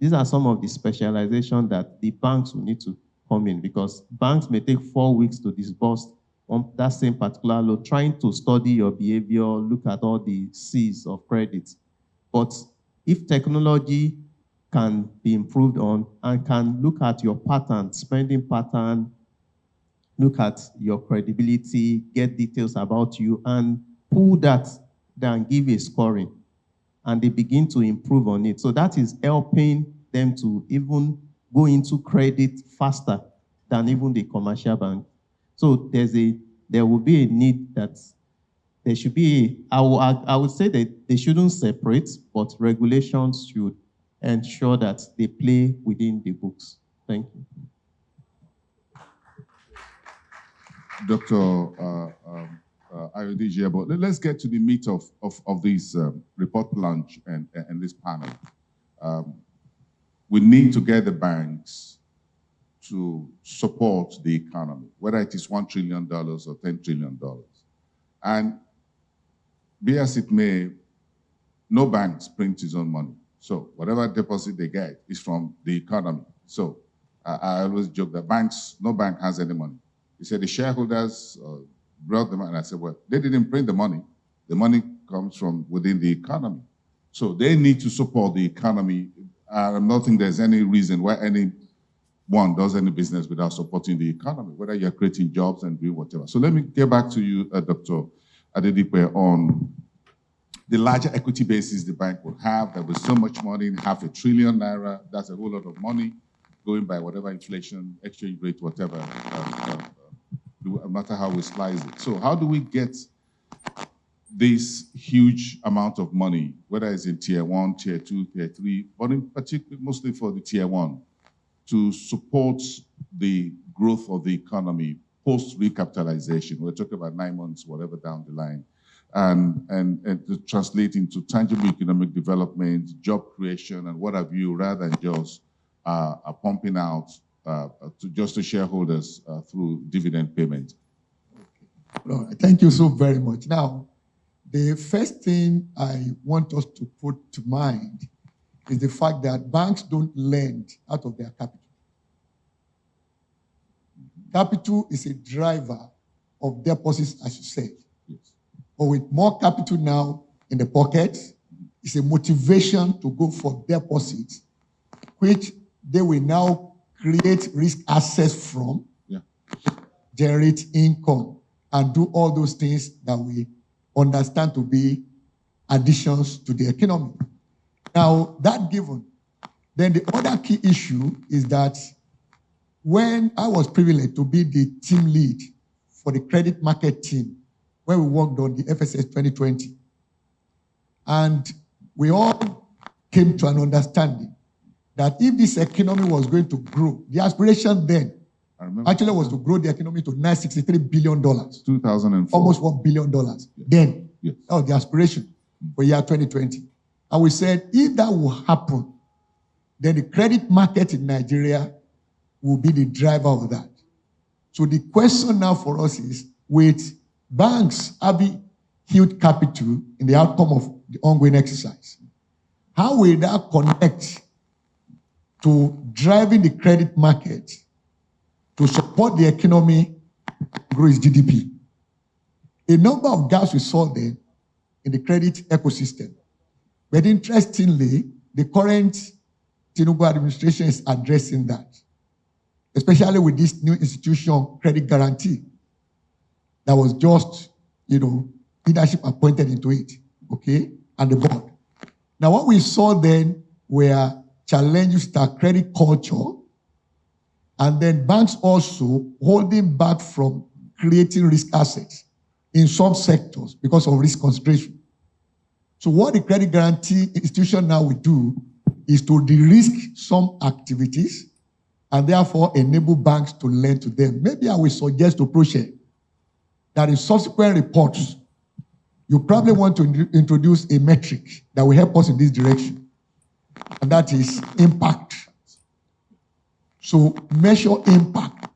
These are some of the specialization that the banks will need to come in, because banks may take 4 weeks to disburse on that same particular loan, trying to study your behavior, look at all the C's of credit. But if technology can be improved on and can look at your pattern, spending pattern, look at your credibility, get details about you, and pull that down, give a scoring, and they begin to improve on it. So that is helping them to even go into credit faster than even the commercial bank. So there will be a need that there should be, I would say that they shouldn't separate, but regulations should ensure that they play within the books. Thank you. Dr. Ayodeji, but let's get to the meat of this report launch and this panel. We need to get the banks to support the economy, whether it is $1 trillion or $10 trillion. And be as it may, no bank prints its own money. So whatever deposit they get is from the economy. So I always joke that no bank has any money. He said the shareholders brought them, and I said, well, they didn't print the money. The money comes from within the economy. So they need to support the economy. I don't think there's any reason why anyone does any business without supporting the economy, whether you're creating jobs and doing whatever. So let me get back to you, Dr. Adedipe, on the larger equity basis the bank will have. There was so much money, $500 billion naira. That's a whole lot of money, going by whatever inflation, exchange rate, whatever, no matter how we slice it. So how do we get this huge amount of money, whether it's in tier 1, tier 2, tier 3, but in particular, mostly for the tier 1, to support the growth of the economy post-recapitalization? We're talking about 9 months, whatever, down the line, and to translate into tangible economic development, job creation, and what have you, rather than just pumping out to shareholders through dividend payment. Well, thank you so very much. Now, the first thing I want us to put to mind is the fact that banks don't lend out of their capital. Capital is a driver of deposits, as you said. Yes. But with more capital now in the pocket, it's a motivation to go for deposits, which they will now create risk assets from, generate income, and do all those things that we understand to be additions to the economy. Now, that given, then the other key issue is that when I was privileged to be the team lead for the credit market team, when we worked on the FSS 2020, and we all came to an understanding that if this economy was going to grow, the aspiration then actually was to grow the economy to $963 billion. 2004. Almost $1 billion. Yes. Then, yes. That was the aspiration for year 2020. And we said, if that will happen, then the credit market in Nigeria will be the driver of that. So the question now for us is, with banks having huge capital in the outcome of the ongoing exercise, how will that connect to driving the credit market to support the economy, grow its GDP. A number of gaps we saw then in the credit ecosystem. But interestingly, the current Tinubu administration is addressing that, especially with this new institution, credit guarantee, that was just, leadership appointed into it, okay, and the board. Now, what we saw then were challenges to our credit culture, and then banks also holding back from creating risk assets in some sectors because of risk concentration. So what the credit guarantee institution now will do is to de-risk some activities and therefore enable banks to lend to them. Maybe I will suggest to Proshare that in subsequent reports, you probably want to introduce a metric that will help us in this direction, and that is impact. So measure impact.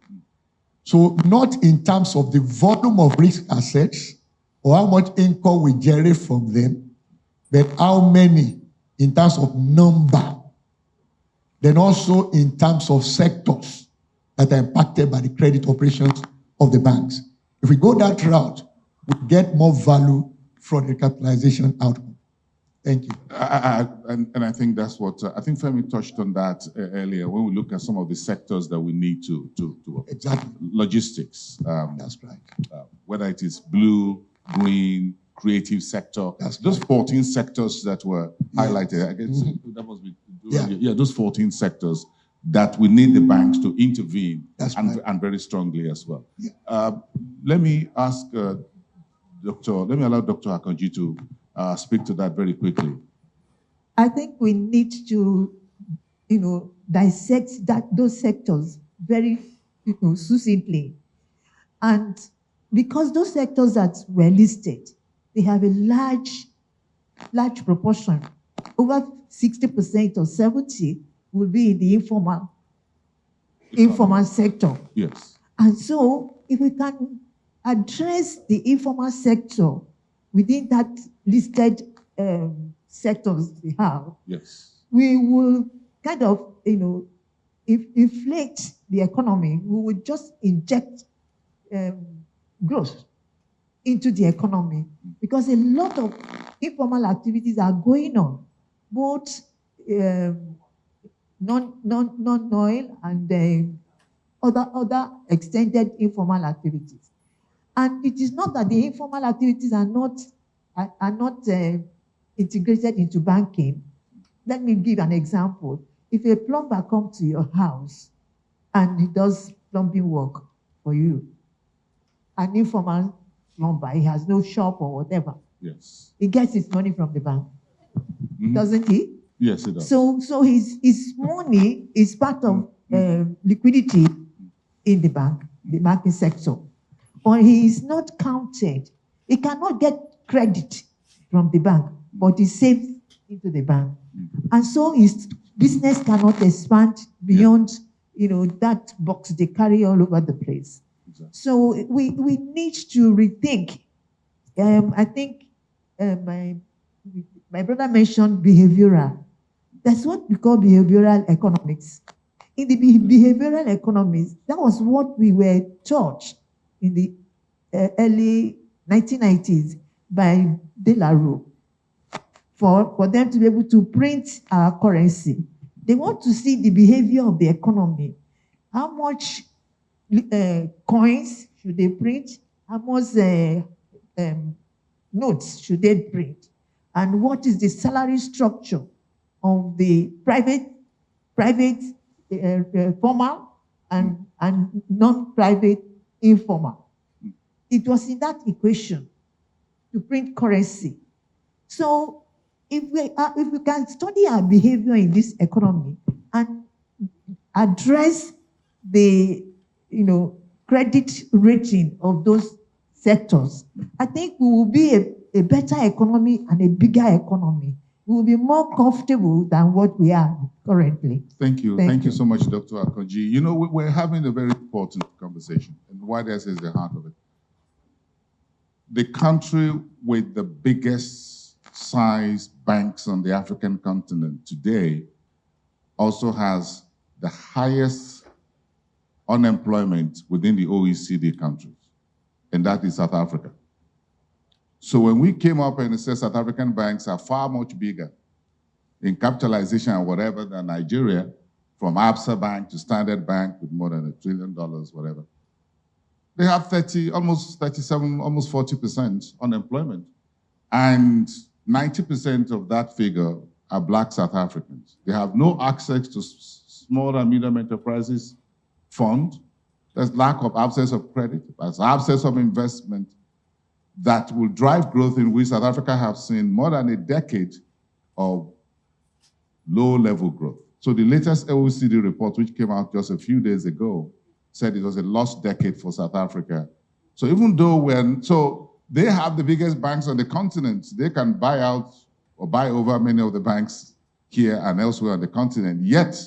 So not in terms of the volume of risk assets or how much income we generate from them, but how many in terms of number, then also in terms of sectors that are impacted by the credit operations of the banks. If we go that route, we get more value from the capitalization outcome. Thank you. And I think that's what, I think Femi touched on that earlier, when we look at some of the sectors that we need to Exactly. Logistics. That's right. Whether it is blue, green, creative sector. That's those right. 14 sectors that were highlighted, I guess that must be, those 14 sectors that we need the banks to intervene and very strongly as well. Yeah. Let me ask let me allow Dr. Akanji to speak to that very quickly. I think we need to, dissect those sectors very, succinctly. And because those sectors that were listed, they have a large proportion, over 60% or 70% will be in the informal sector. Yes. And so if we can address the informal sector within that listed sectors we have, yes, we will kind of, inflate the economy. We will just inject growth into the economy because a lot of informal activities are going on, both non-oil and other extended informal activities. And it is not that the informal activities are not integrated into banking. Let me give an example. If a plumber comes to your house and he does plumbing work for you, an informal plumber, he has no shop or whatever. yes, He gets his money from the bank, doesn't he? yes, it does. So his money is part of liquidity in the banking sector. But he is not counted. He cannot get credit from the bank, but he saves into the bank. And so his business cannot expand beyond, that box they carry all over the place. Exactly. So we need to rethink. I think my brother mentioned behavioral. That's what we call behavioral economics. In the behavioral economics, that was what we were taught in the early 1990s by De La Rue for them to be able to print our currency. They want to see the behavior of the economy. How much coins should they print? How much notes should they print? And what is the salary structure of the private formal and non-private informal? It was in that equation to print currency. So if we can study our behavior in this economy and address the credit rating of those sectors, I think we will be a better economy and a bigger economy. We will be more comfortable than what we are currently. Thank you. Thank you so much, Dr. Akanji. We're having a very important conversation, and why this is the heart of it. The country with the biggest size banks on the African continent today also has the highest unemployment within the OECD countries, and that is South Africa. So when we came up and said South African banks are far much bigger in capitalization and whatever than Nigeria, from Absa Bank to Standard Bank with more than $1 trillion, whatever, they have 30, almost 37, almost 40% unemployment. And 90% of that figure are Black South Africans. They have no access to small and medium enterprises fund. There's lack of access of credit. There's access of investment that will drive growth, in which South Africa have seen more than a decade of low-level growth. So the latest OECD report, which came out just a few days ago, said it was a lost decade for South Africa. So even though so they have the biggest banks on the continent, they can buy out or buy over many of the banks here and elsewhere on the continent, yet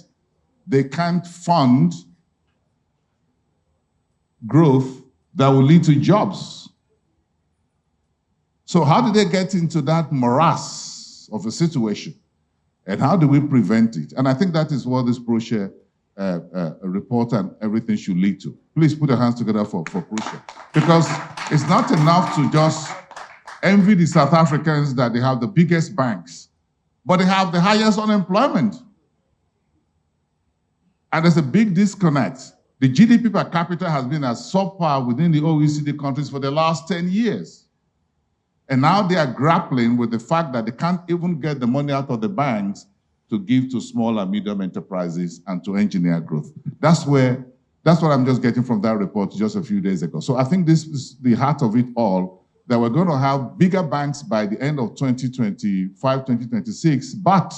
they can't fund growth that will lead to jobs. So how did they get into that morass of a situation? And how do we prevent it? And I think that is what this Proshare report and everything should lead to. Please put your hands together for Proshare. Because it's not enough to just envy the South Africans that they have the biggest banks, but they have the highest unemployment. And there's a big disconnect. The GDP per capita has been at subpar within the OECD countries for the last 10 years. And now they are grappling with the fact that they can't even get the money out of the banks to give to small and medium enterprises and to engineer growth. That's what I'm just getting from that report just a few days ago. So I think this is the heart of it all, that we're going to have bigger banks by the end of 2025, 2026. But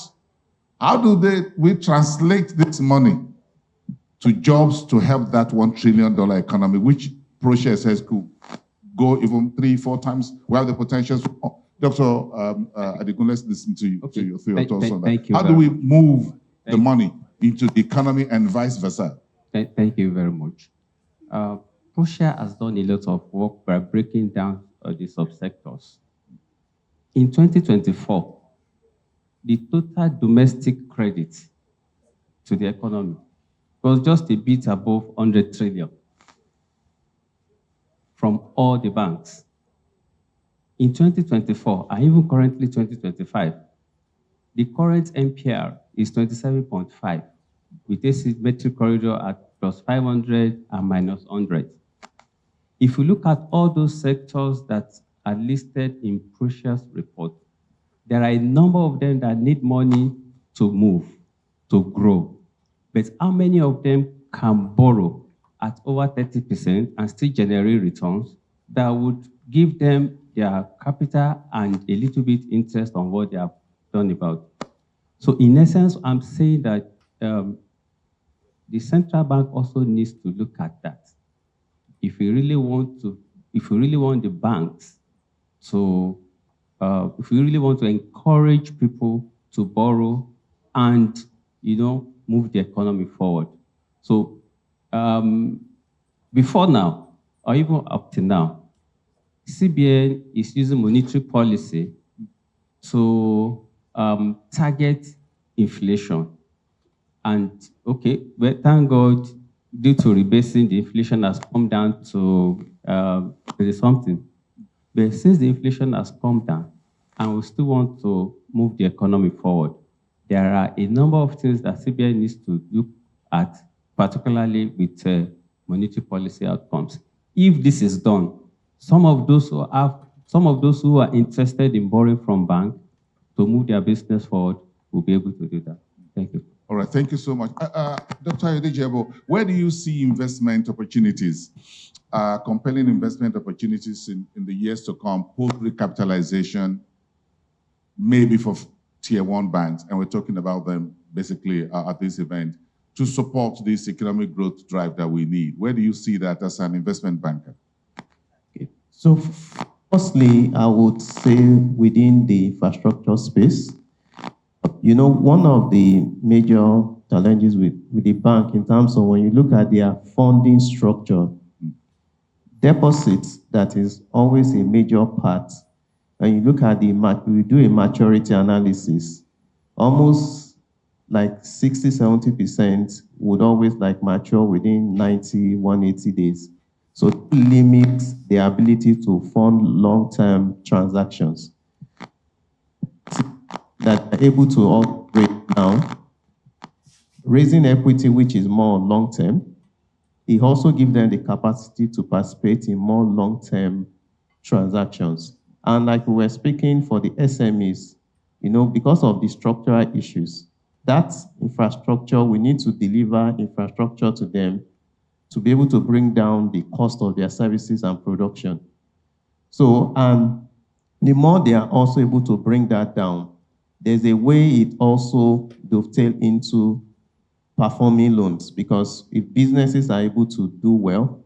how do we translate this money to jobs to help that $1 trillion economy, which Proshare says could go even 3-4 times? We have the potential. Dr. Adigun, let's listen to your thoughts on that. How do we move the money into the economy and vice versa? Thank you very much. Proshare has done a lot of work by breaking down the subsectors. In 2024, the total domestic credit to the economy was just a bit above 100 trillion from all the banks. In 2024, and even currently 2025, the current MPR is 27.5, with a symmetric corridor at plus 500 and minus 100. If you look at all those sectors that are listed in Proshare's report, there are a number of them that need money to move, to grow. But how many of them can borrow at over 30% and still generate returns that would give them their capital and a little bit interest on what they have done about? So in essence, I'm saying that the central bank also needs to look at that. If we really want the banks to, if we really want to encourage people to borrow and, move the economy forward. So before now, or even up to now, CBN is using monetary policy to target inflation. And okay, but thank God, due to rebasing, the inflation has come down to something. But since the inflation has come down, and we still want to move the economy forward, there are a number of things that CBN needs to look at, particularly with monetary policy outcomes. If this is done, some of those who are interested in borrowing from banks to move their business forward will be able to do that. Thank you. All right, thank you so much. Dr. Ayodeji, where do you see investment opportunities, compelling investment opportunities in the years to come, post-recapitalization, maybe for tier 1 banks, and we're talking about them basically at this event, to support this economic growth drive that we need? Where do you see that as an investment banker? Okay. So firstly, I would say within the infrastructure space, one of the major challenges with the bank in terms of when you look at their funding structure, deposits, that is always a major part. When you look at we do a maturity analysis, almost like 60, 70% would always like mature within 90, 180 days. So it limits the ability to fund long-term transactions that are able to operate now. Raising equity, which is more long-term, it also gives them the capacity to participate in more long-term transactions. And like we were speaking for the SMEs, because of the structural issues, that infrastructure, we need to deliver infrastructure to them to be able to bring down the cost of their services and production. So, and the more they are also able to bring that down, there's a way it also dovetails into performing loans, because if businesses are able to do well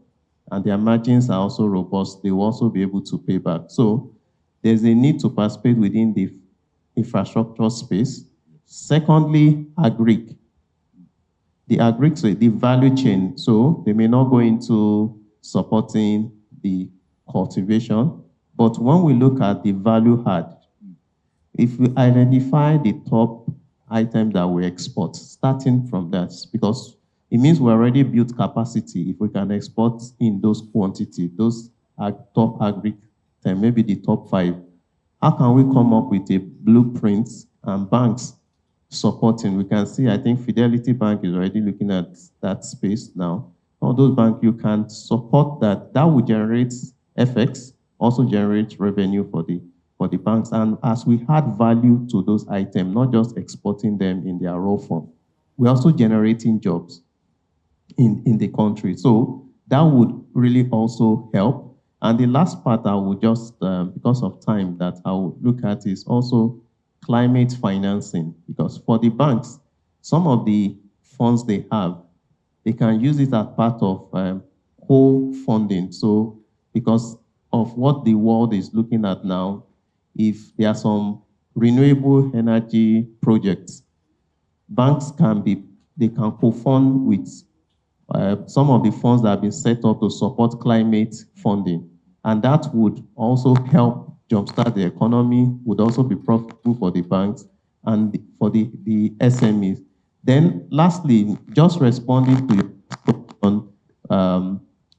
and their margins are also robust, they will also be able to pay back. So there's a need to participate within the infrastructure space. Secondly, agric. The agric, so the value chain. So they may not go into supporting the cultivation, but when we look at the value add, if we identify the top items that we export, starting from that, because it means we already built capacity. If we can export in those quantity, those are top agric, then maybe the top 5, how can we come up with a blueprint and banks supporting? We can see, I think Fidelity Bank is already looking at that space now. All those banks, you can support that. That will generate FX, also generate revenue for the banks. And as we add value to those items, not just exporting them in their raw form, we're also generating jobs in the country. So that would really also help. And the last part I would just, because of time, that I would look at is also climate financing. Because for the banks, some of the funds they have, they can use it as part of co-funding. So because of what the world is looking at now, if there are some renewable energy projects, banks they can co-fund with some of the funds that have been set up to support climate funding. And that would also help jumpstart the economy, would also be profitable for the banks and for the SMEs. Then lastly, just responding to your question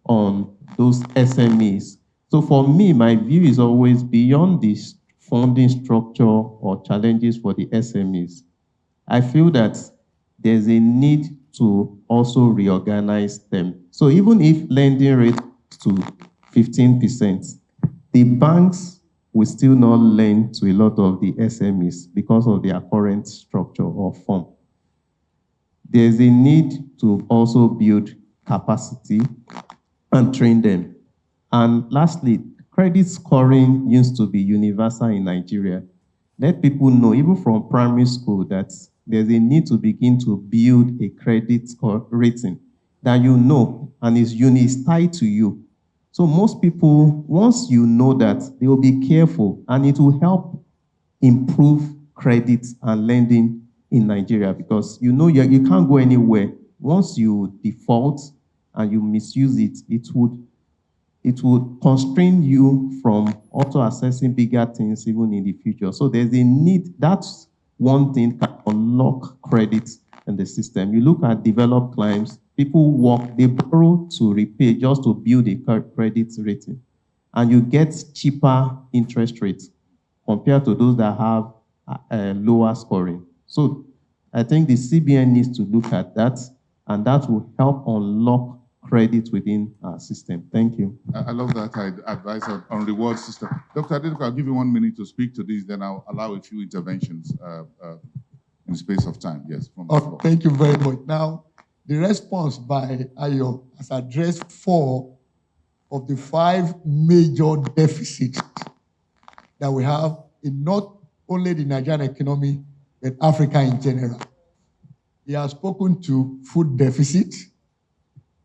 on those SMEs. So for me, my view is always beyond this funding structure or challenges for the SMEs. I feel that there's a need to also reorganize them. So even if lending rate to 15%, the banks will still not lend to a lot of the SMEs because of their current structure or form. There's a need to also build capacity and train them. And lastly, credit scoring used to be universal in Nigeria. Let people know, even from primary school, that there's a need to begin to build a credit score rating that you know and is tied to you. So most people, once you know that, they will be careful, and it will help improve credit and lending in Nigeria, because you know you can't go anywhere. Once you default and you misuse it, it would constrain you from also accessing bigger things even in the future. So there's a need. That's one thing can unlock credit in the system. You look at developed clients, people work, they borrow to repay just to build a credit rating. And you get cheaper interest rates compared to those that have lower scoring. So I think the CBN needs to look at that, and that will help unlock credit within our system. Thank you. I love that advice on reward system. Dr. Adedipe, I'll give you 1 minute to speak to this, then I'll allow a few interventions in the space of time. Yes. From the floor. Thank you very much. Now, the response by Ayo has addressed 4 of the 5 major deficits that we have in not only the Nigerian economy, but Africa in general. He has spoken to food deficit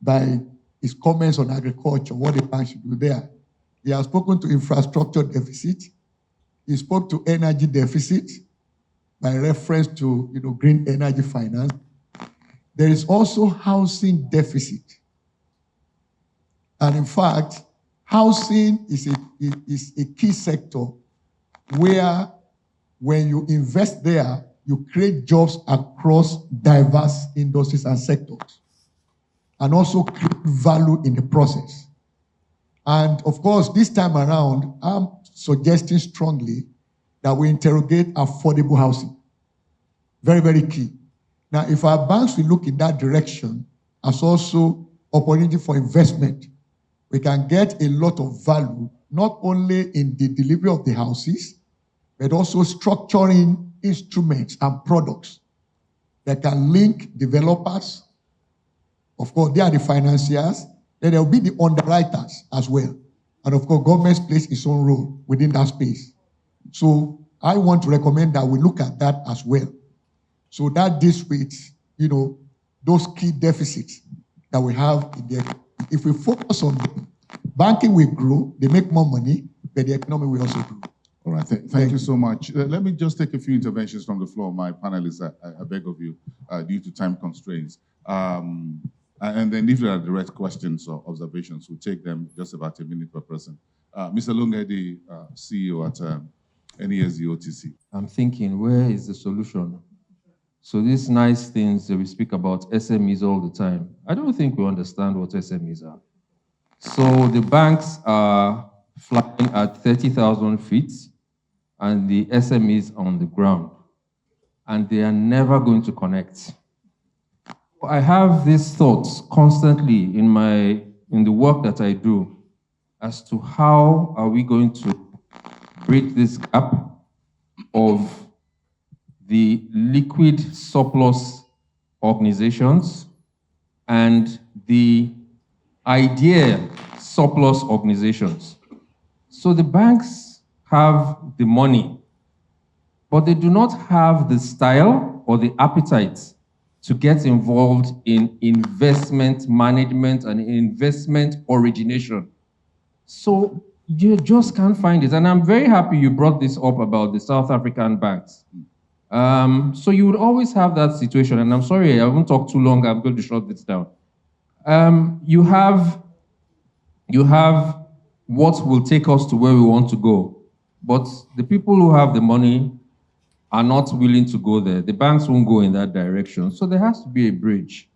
by his comments on agriculture, what the bank should do there. He has spoken to infrastructure deficit. He spoke to energy deficit by reference to green energy finance. There is also housing deficit. And in fact, housing is a key sector where when you invest there, you create jobs across diverse industries and sectors, and also create value in the process. And of course, this time around, I'm suggesting strongly that we interrogate affordable housing. Very, very key. Now, if our banks will look in that direction as also opportunity for investment, we can get a lot of value, not only in the delivery of the houses, but also structuring instruments and products that can link developers. Of course, they are the financiers. Then there will be the underwriters as well. And of course, government plays its own role within that space. So I want to recommend that we look at that as well. So that deals with, those key deficits that we have in the economy. If we focus on them, banking will grow, they make more money, but the economy will also grow. All right, thank you so much. Let me just take a few interventions from the floor. My panelists, I beg of you, due to time constraints. And then if there are direct questions or observations, we'll take them just about a minute per person. Mr. Lungedi, CEO at NESD OTC. I'm thinking, where is the solution? So these nice things that we speak about SMEs all the time, I don't think we understand what SMEs are. So the banks are flying at 30,000 feet and the SMEs on the ground, and they are never going to connect. I have these thoughts constantly in the work that I do as to how are we going to bridge this gap of the liquid surplus organizations and the idea surplus organizations. So the banks have the money, but they do not have the style or the appetite to get involved in investment management and investment origination. So you just can't find it. And I'm very happy you brought this up about the South African banks. So you would always have that situation, and I'm sorry, I won't talk too long, I'm going to shut this down. You have what will take us to where we want to go, but the people who have the money are not willing to go there. The banks won't go in that direction, so there has to be a bridge.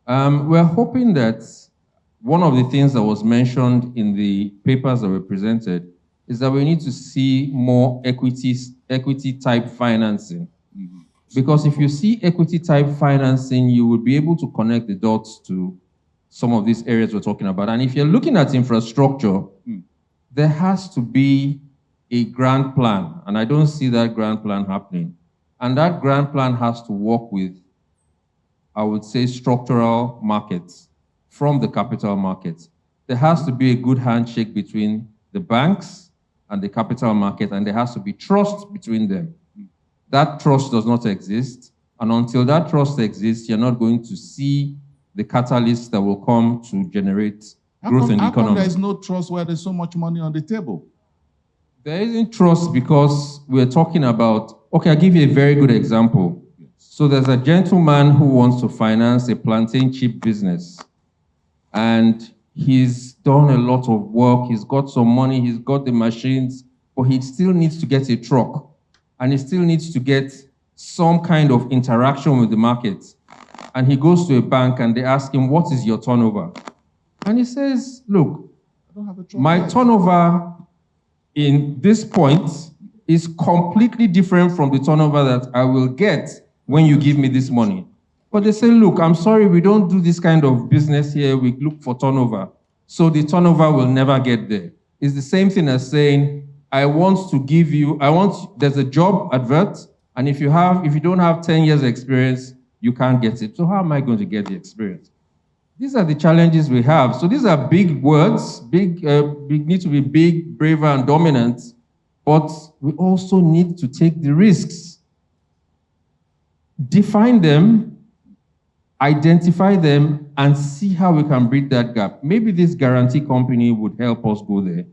We're hoping that one of the things that was mentioned in the papers that were presented is that we need to see more equity-type financing. Mm-hmm. Because if you see equity-type financing, you will be able to connect the dots to some of these areas we're talking about. And if you're looking at infrastructure, there has to be a grand plan, and I don't see that grand plan happening. And that grand plan has to work with, I would say, structural markets from the capital markets. There has to be a good handshake between the banks and the capital market, and there has to be trust between them. That trust does not exist, and until that trust exists, you're not going to see the catalyst that will come to generate growth in the economy. How come there is no trust where there's so much money on the table? There isn't trust because we're talking about, okay, I'll give you a very good example. Yes. So there's a gentleman who wants to finance a plantain chip business, and he's done a lot of work, he's got some money, he's got the machines, but he still needs to get a truck, and he still needs to get some kind of interaction with the market. And he goes to a bank and they ask him, what is your turnover? And he says, look, I don't have a truck my turnover in this point is completely different from the turnover that I will get when you give me this money. But they say, look, I'm sorry, we don't do this kind of business here. We look for turnover. So the turnover will never get there. It's the same thing as saying, there's a job advert, and if you don't have 10 years experience, you can't get it. So how am I going to get the experience? These are the challenges we have. So these are big words, need to be big, braver, and dominant, but we also need to take the risks. Define them, identify them, and see how we can bridge that gap. Maybe this guarantee company would help us go there.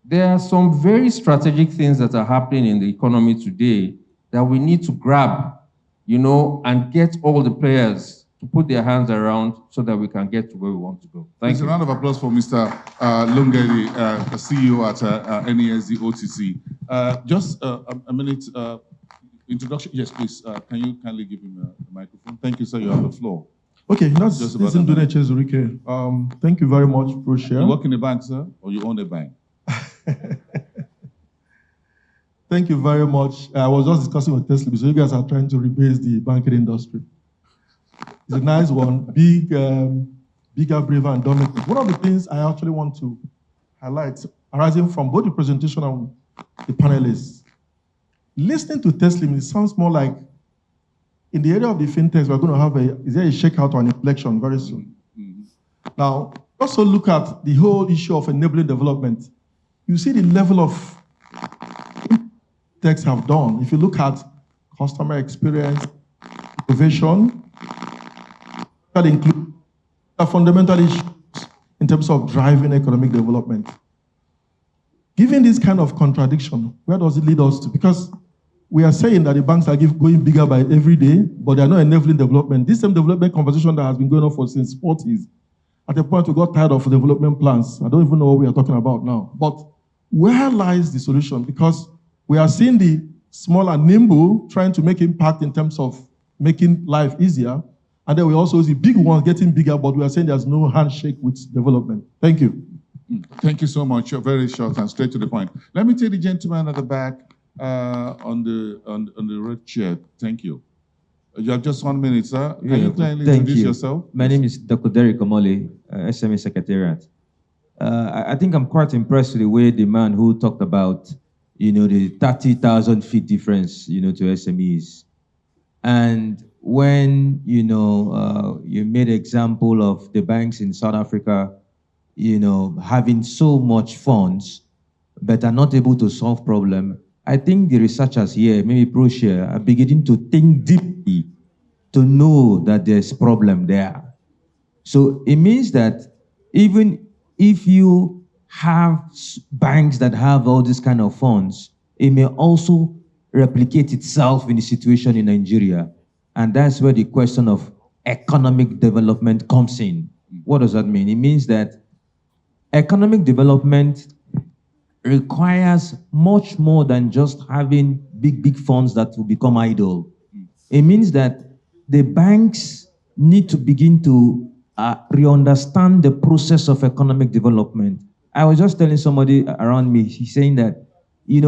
There are some very strategic things that are happening in the economy today that we need to grab, and get all the players to put their hands around so that we can get to where we want to go. Thank you. A round of applause for Mr. Lungedi, CEO at NESD OTC. Just a minute, Introduction, yes, please. Can you kindly give him the microphone? Thank you, sir. You have the floor. Okay, that's Just about listen to the Chezurike. Thank you very much, Proshare. You work in a bank, sir, or you own a bank? Thank you very much. I was just discussing with Teslim, so you guys are trying to rebase the banking industry. It's a nice one, bigger, braver, and dominant. One of the things I actually want to highlight, arising from both the presentation and the panelists, listening to Teslim, it sounds more like in the area of the fintechs, we're going to have is there a shakeout or an inflection very soon? Now, also look at the whole issue of enabling development. You see the level of techs have done. If you look at customer experience, innovation, that includes the fundamental issues in terms of driving economic development. Given this kind of contradiction, where does it lead us to? Because we are saying that the banks are going bigger by every day, but they are not enabling development. This same development conversation that has been going on for since 40s, at a point we got tired of development plans. I don't even know what we are talking about now. But where lies the solution? Because we are seeing the small and nimble trying to make impact in terms of making life easier. And then we also see big ones getting bigger, but we are saying there's no handshake with development. Thank you. Thank you so much. You're very short and straight to the point. Let me take the gentleman at the back on the red chair. Thank you. You have just 1 minute, sir. Can you kindly introduce yourself? My name is Dr. Derek Omole, SME Secretariat. I think I'm quite impressed with the way the man who talked about, the 30,000 feet difference, to SMEs. And when, you made example of the banks in South Africa, having so much funds, but are not able to solve problem. I think the researchers here, maybe Proshare, are beginning to think deeply to know that there's problem there. So it means that even if you have banks that have all these kind of funds, it may also replicate itself in the situation in Nigeria. And that's where the question of economic development comes in. What does that mean? It means that economic development requires much more than just having big funds that will become idle. It means that the banks need to begin to re-understand the process of economic development. I was just telling somebody around me, he's saying that, we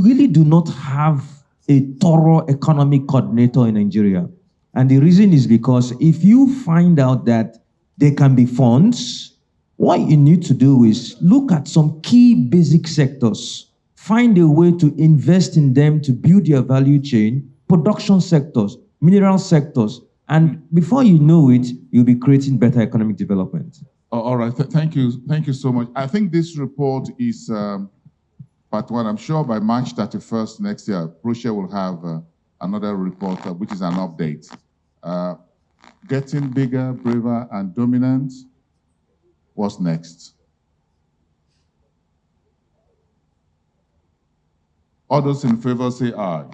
really do not have a thorough economic coordinator in Nigeria. And the reason is because if you find out that there can be funds, what you need to do is look at some key basic sectors, find a way to invest in them to build your value chain, production sectors, mineral sectors, and before you know it, you'll be creating better economic development. All right, thank you so much. I think this report is part one. I'm sure by March 31st next year, Proshare will have another report, which is an update. Getting bigger, braver, and dominant. What's next? All those in favor say aye.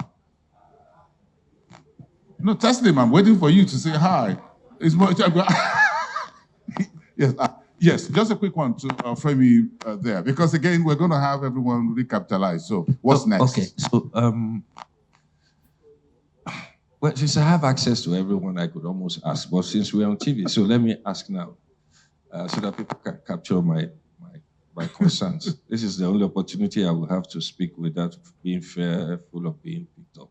No, Teslim, I'm waiting for you to say hi. It's more. Yes, yes. Just a quick one to Femi there, because again we're going to have everyone recapitalize. So what's next? Okay. So well, since I have access to everyone, I could almost ask. But since we're on TV, so let me ask now. So that people can capture my concerns. This is the only opportunity I will have to speak without being fair, full of being picked up.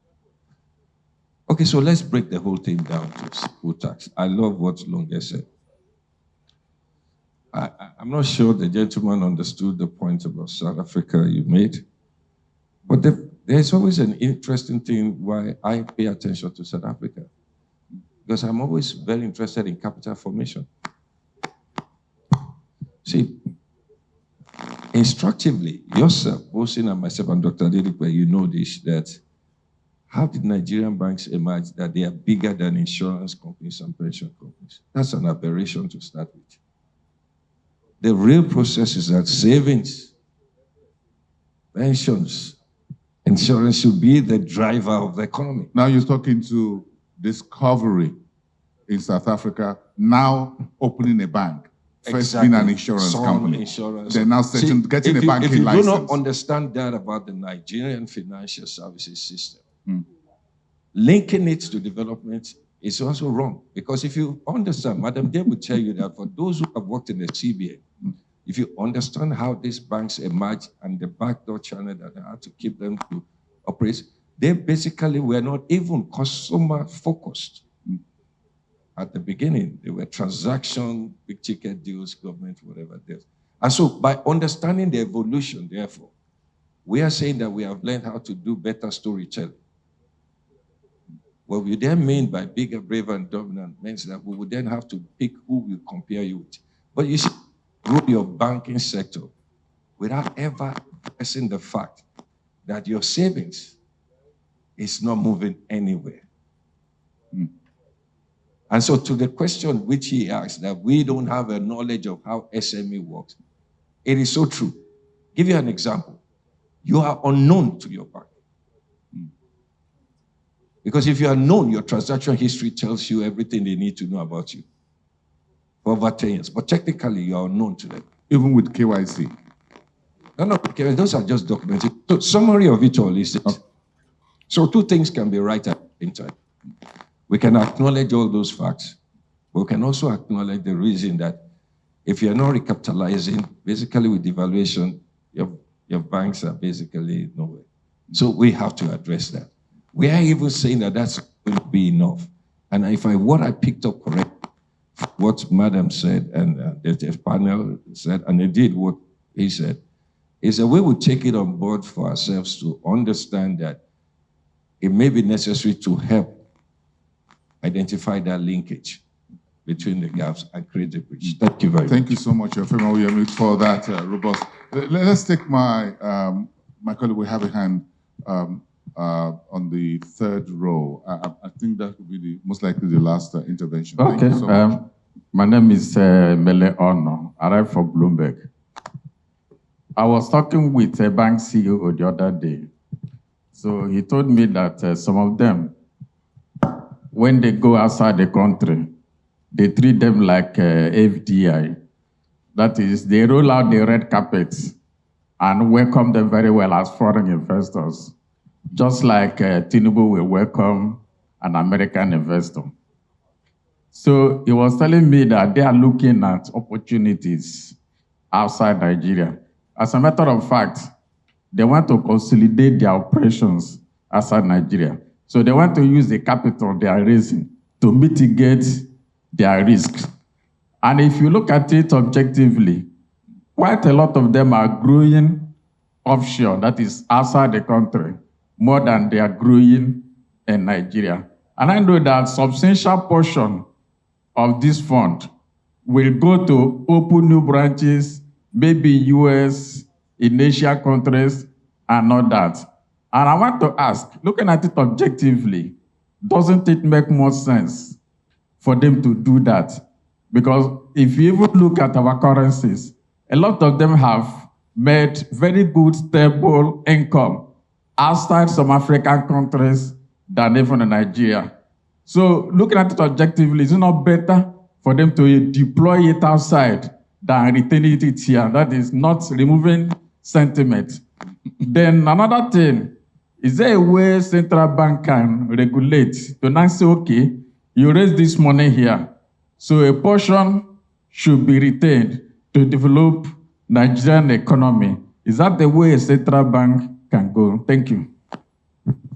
Okay, so let's break the whole thing down to simple tax. I love what Longe said. I'm not sure the gentleman understood the point about South Africa you made, but there's always an interesting thing why I pay attention to South Africa, because I'm always very interested in capital formation. See, instructively, yourself, Boason and myself and Dr. Adedipe, you know this, that how did Nigerian banks emerge that they are bigger than insurance companies and pension companies? That's an aberration to start with. The real process is that savings, pensions, insurance should be the driver of the economy. Now you're talking to Discovery in South Africa, now opening a bank. first being an insurance Some company. Insurance. They're now getting a banking if you license. do not understand that about the Nigerian financial services system, linking it to development is also wrong. Because if you understand, Madam Deb will tell you that for those who have worked in the CBN, if you understand how these banks emerge and the backdoor channel that they had to keep them to operate, they basically were not even customer focused. At the beginning, they were transaction, big ticket deals, government, whatever it is. And so by understanding the evolution, therefore, we are saying that we have learned how to do better storytelling. What we then mean by bigger, braver, and dominant means that we would then have to pick who we compare you with. But you see, grow your banking sector without ever addressing the fact that your savings is not moving anywhere. And so to the question which he asked, that we don't have a knowledge of how SME works, it is so true. Give you an example. You are unknown to your bank. Because if you are known, your transaction history tells you everything they need to know about you for over 10 years. But technically, you are unknown to them. Even with KYC? No, those are just documented. So summary of it all is this. So two things can be right at the same time. We can acknowledge all those facts, but we can also acknowledge the reason that if you're not recapitalizing, basically with devaluation, your banks are basically nowhere. So we have to address that. We are even saying that that's going to be enough. And what I picked up correctly, what Madam said and the panel said, and they did what he said, is that we would take it on board for ourselves to understand that it may be necessary to help identify that linkage between the gaps and create the bridge. Thank you very much. Thank you so much, Awoyemi, for that robust. Let's take my colleague. We have a hand on the third row. I think that would be most likely the last intervention. Okay. Thank you so much. My name is Mele Ono. I arrived from Bloomberg. I was talking with a bank CEO the other day. So he told me that some of them, when they go outside the country, they treat them like FDI. That is, they roll out the red carpets and welcome them very well as foreign investors, just like Tinubu will welcome an American investor. So he was telling me that they are looking at opportunities outside Nigeria. As a matter of fact, they want to consolidate their operations outside Nigeria. So they want to use the capital they are raising to mitigate their risks. And if you look at it objectively, quite a lot of them are growing offshore, that is outside the country, more than they are growing in Nigeria. And I know that substantial portion of this fund will go to open new branches, maybe US, in Asia countries, and all that. And I want to ask, looking at it objectively, doesn't it make more sense for them to do that? Because if you even look at our currencies, a lot of them have made very good, stable income outside some African countries than even in Nigeria. So looking at it objectively, is it not better for them to deploy it outside than retaining it here? That is not removing sentiment. Then another thing, is there a way central bank can regulate to now say, okay, you raise this money here, so a portion should be retained to develop Nigerian economy? Is that the way a central bank can go? Thank you.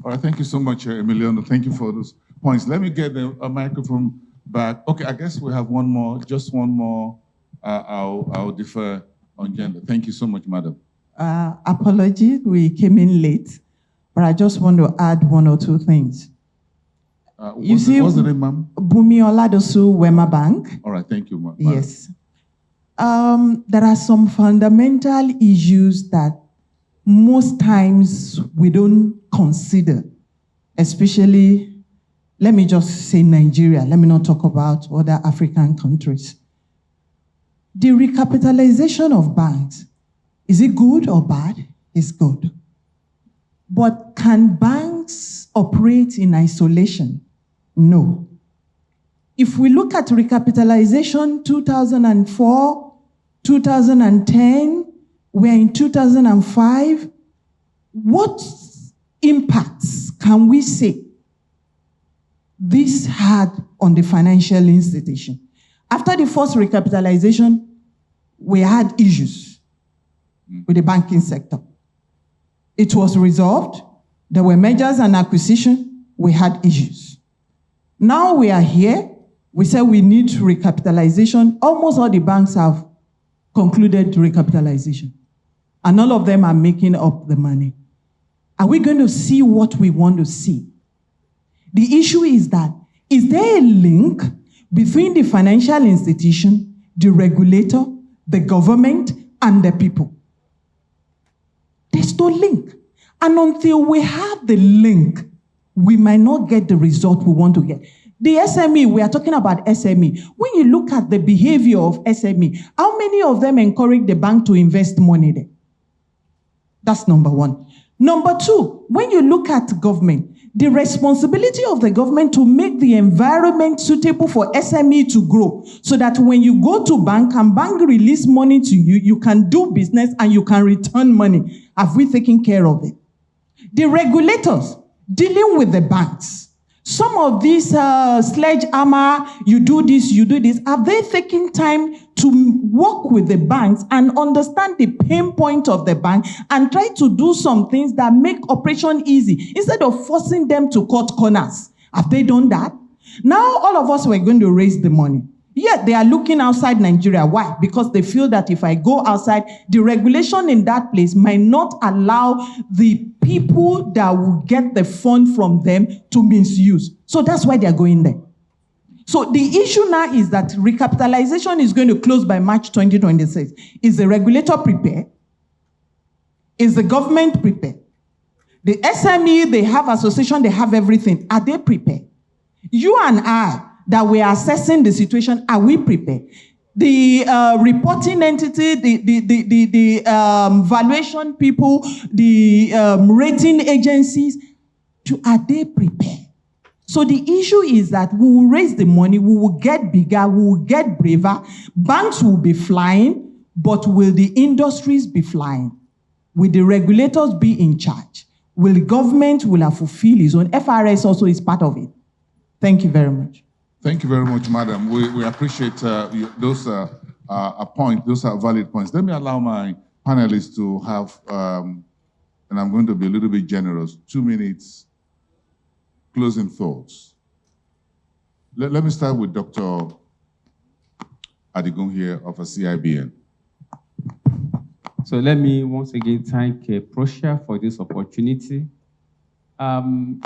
All right, thank you so much, Emiliano. Thank you for those points. Let me get a microphone back. Okay, I guess we have one more, just one more. I'll defer on gender. Thank you so much, madam. Apology, we came in late, but I just want to add one or two things. What's the name, ma'am? Bumi Oladosu Wema Bank. All right, thank you, ma'am. Yes. There are some fundamental issues that most times we don't consider, especially, let me just say Nigeria, let me not talk about other African countries. The recapitalization of banks, is it good or bad? It's good. But can banks operate in isolation? No. if we look at recapitalization 2004, 2010, we're in 2005, what impacts can we say this had on the financial institution? After the first recapitalization, we had issues with the banking sector. It was resolved. There were mergers and acquisitions. We had issues. Now we are here. We say we need recapitalization. Almost all the banks have concluded recapitalization. And all of them are making up the money. Are we going to see what we want to see? The issue is that, is there a link between the financial institution, the regulator, the government, and the people? There's no link. And until we have the link, we might not get the result we want to get. The SME, we are talking about SME. When you look at the behavior of SME, how many of them encourage the bank to invest money there? That's number one. Number two, when you look at government, the responsibility of the government to make the environment suitable for SME to grow, so that when you go to bank and bank release money to you, you can do business and you can return money. Have we taken care of it? The regulators dealing with the banks, some of these sledgehammer, you do this, have they taken time to work with the banks and understand the pain point of the bank and try to do some things that make operation easy instead of forcing them to cut corners? Have they done that? Now all of us were going to raise the money. Yet they are looking outside Nigeria. Why? Because they feel that if I go outside, the regulation in that place might not allow the people that will get the fund from them to misuse. So that's why they are going there. So the issue now is that recapitalization is going to close by March 2026. Is the regulator prepared? Is the government prepared? The SME, they have association, they have everything. Are they prepared? You and I, that we are assessing the situation, are we prepared? The reporting entity, the valuation people, the rating agencies, are they prepared? So the issue is that we will raise the money, we will get bigger, we will get braver, banks will be flying, but will the industries be flying? Will the regulators be in charge? Will the government have fulfilled its own? FRS also is part of it. Thank you very much. Thank you very much, madam. We appreciate those points. Those are valid points. Let me allow my panelists to have, and I'm going to be a little bit generous, 2 minutes closing thoughts. Let me start with Dr. Adigun here of a CIBN. So let me once again thank Proshare for this opportunity. In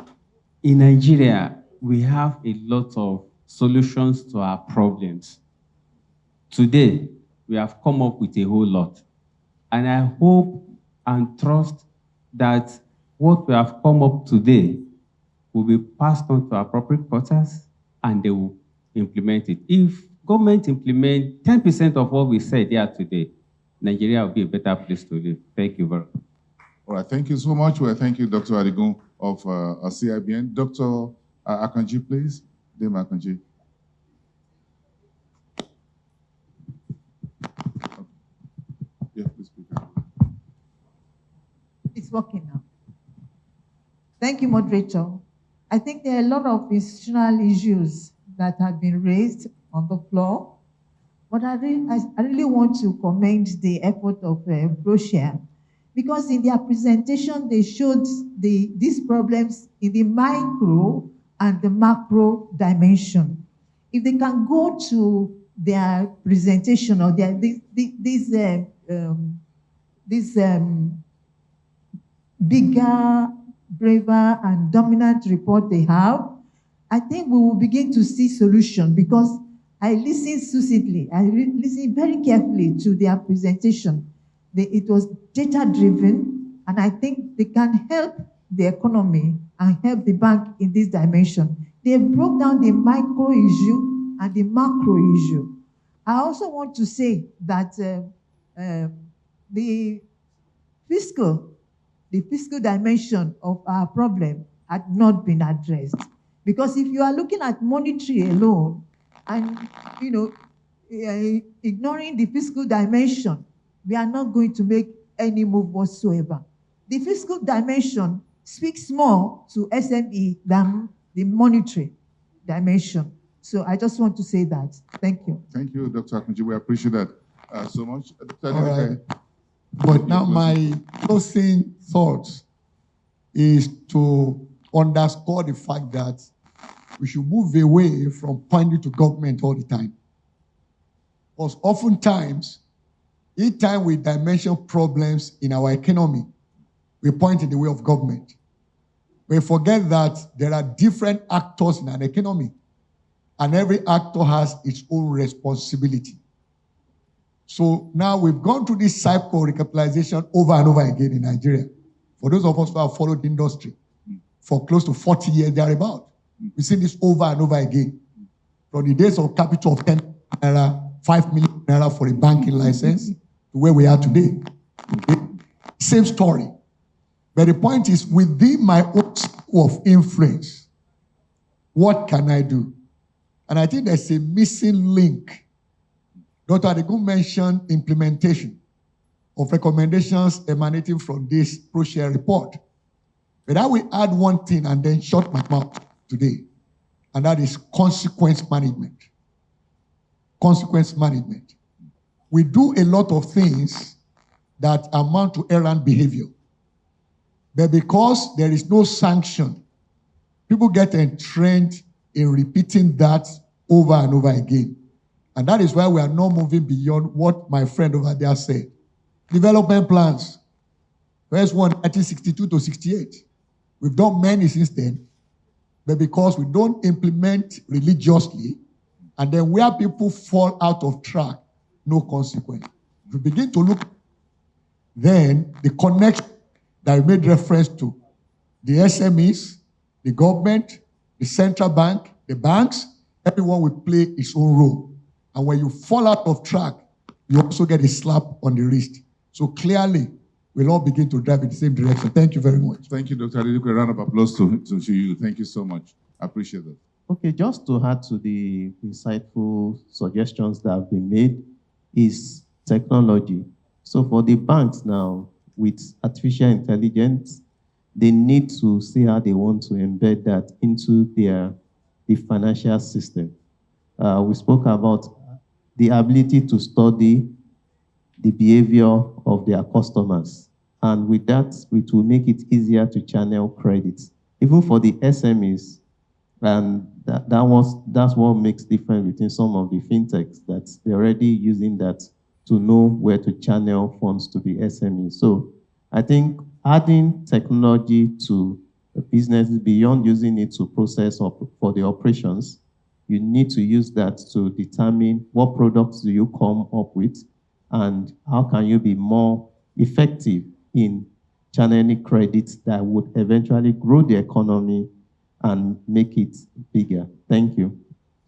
Nigeria, we have a lot of solutions to our problems. Today, we have come up with a whole lot. And I hope and trust that what we have come up today will be passed on to appropriate quarters and they will implement it. If government implement 10% of what we said here today, Nigeria will be a better place to live. Thank you very much. All right, thank you so much. Well, thank you, Dr. Adigun of CIBN. Dr. Akanji, please. Dame Akanji. Yeah, please speak. It's working now. Thank you, Moderator. I think there are a lot of institutional issues that have been raised on the floor, but I really want to commend the effort of Proshare, because in their presentation, they showed these problems in the micro and the macro dimension. If they can go to their presentation or their bigger, braver, and dominant report they have, I think we will begin to see solution, because I listened succinctly, I listened very carefully to their presentation. It was data-driven, and I think they can help the economy and help the bank in this dimension. They broke down the micro issue and the macro issue. I also want to say that the fiscal dimension of our problem had not been addressed. Because if you are looking at monetary alone, And, ignoring the fiscal dimension, we are not going to make any move whatsoever. The fiscal dimension speaks more to SME than the monetary dimension. So I just want to say that. Thank you. Thank you, Dr. Akanji. We appreciate that so much. Dr. All Adedipe. right. But now my closing thoughts is to underscore the fact that we should move away from pointing to government all the time. Because oftentimes, each time we dimension problems in our economy, we point in the way of government. We forget that there are different actors in an economy, and every actor has its own responsibility. So now we've gone through this cycle of recapitalization over and over again in Nigeria. For those of us who have followed the industry for close to 40 years thereabout, we've seen this over and over again. From the days of capital of 10 naira, 5 million naira for a banking license to where we are today. Okay? Same story. But the point is, within my own circle of influence, what can I do? And I think there's a missing link. Dr. Adegun mentioned implementation of recommendations emanating from this Proshare report. But I will add one thing and then shut my mouth today, and that is consequence management. Consequence management. We do a lot of things that amount to errant behavior. But because there is no sanction, people get entrenched in repeating that over and over again. And that is why we are not moving beyond what my friend over there said. Development plans. First one, 1962 to 68. We've done many since then. But because we don't implement religiously, and then where people fall out of track, no consequence. If we begin to look, then the connection that we made reference to, the SMEs, the government, the central bank, the banks, everyone will play its own role. And when you fall out of track, you also get a slap on the wrist. So clearly, we'll all begin to drive in the same direction. Thank you very much. Thank you, Dr. Adedipe. A round of applause to you. Thank you so much. I appreciate that. Okay, just to add to the insightful suggestions that have been made is technology. So for the banks now, with artificial intelligence, they need to see how they want to embed that into the financial system. We spoke about the ability to study the behavior of their customers. And with that, it will make it easier to channel credits. Even for the SMEs, and that's what makes difference between some of the fintechs, that they're already using that to know where to channel funds to the SMEs. So I think adding technology to the businesses beyond using it to process or for the operations, you need to use that to determine what products do you come up with and how can you be more effective in channeling credits that would eventually grow the economy and make it bigger. Thank you.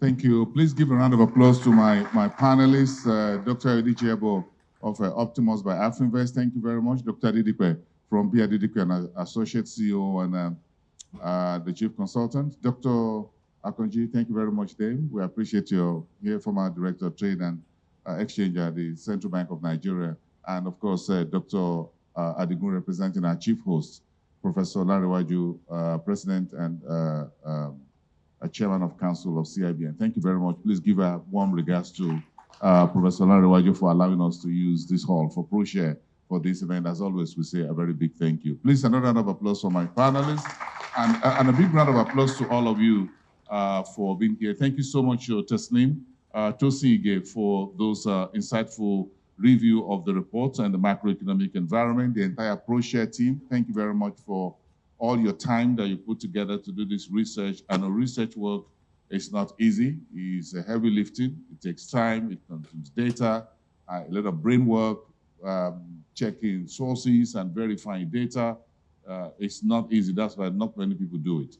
Thank you. Please give a round of applause to my panelists, Dr. Ebo of Optimus by Afrinvest. Thank you very much. Dr. Adedipe from B. Adedipe, an associate CEO and the chief consultant. Dr. Akanji, thank you very much, Dave. We appreciate your here from our Director of Trade and Exchange at the Central Bank of Nigeria. And of course, Dr. Adegun representing our chief host, Professor Larewaju, President and Chairman of Council of CIBN. Thank you very much. Please give a warm regards to Professor Larewaju for allowing us to use this hall for Proshare for this event. As always, we say a very big thank you. Please, another round of applause for my panelists and a big round of applause to all of you for being here. Thank you so much, Teslim, Tosin, for those insightful review of the report and the macroeconomic environment, the entire Proshare team. Thank you very much for all your time that you put together to do this research. And the research work is not easy. It's a heavy lifting. It takes time. It consumes data, a lot of brain work, checking sources and verifying data. It's not easy. That's why not many people do it.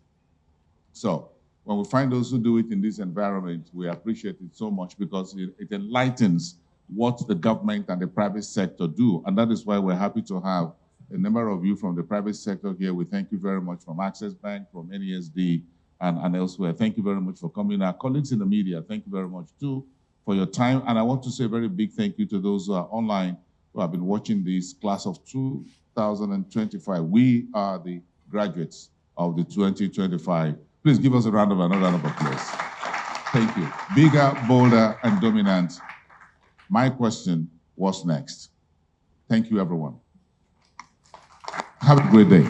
So when we find those who do it in this environment, we appreciate it so much because it enlightens what the government and the private sector do. And that is why we're happy to have a number of you from the private sector here. We thank you very much from Access Bank, from NESD, and elsewhere. Thank you very much for coming. Our colleagues in the media, thank you very much too for your time. And I want to say a very big thank you to those who are online who have been watching this class of 2025. We are the graduates of the 2025. Please give us another round of applause. Thank you. Bigger, bolder, and dominant. My question, what's next? Thank you, everyone. Have a great day.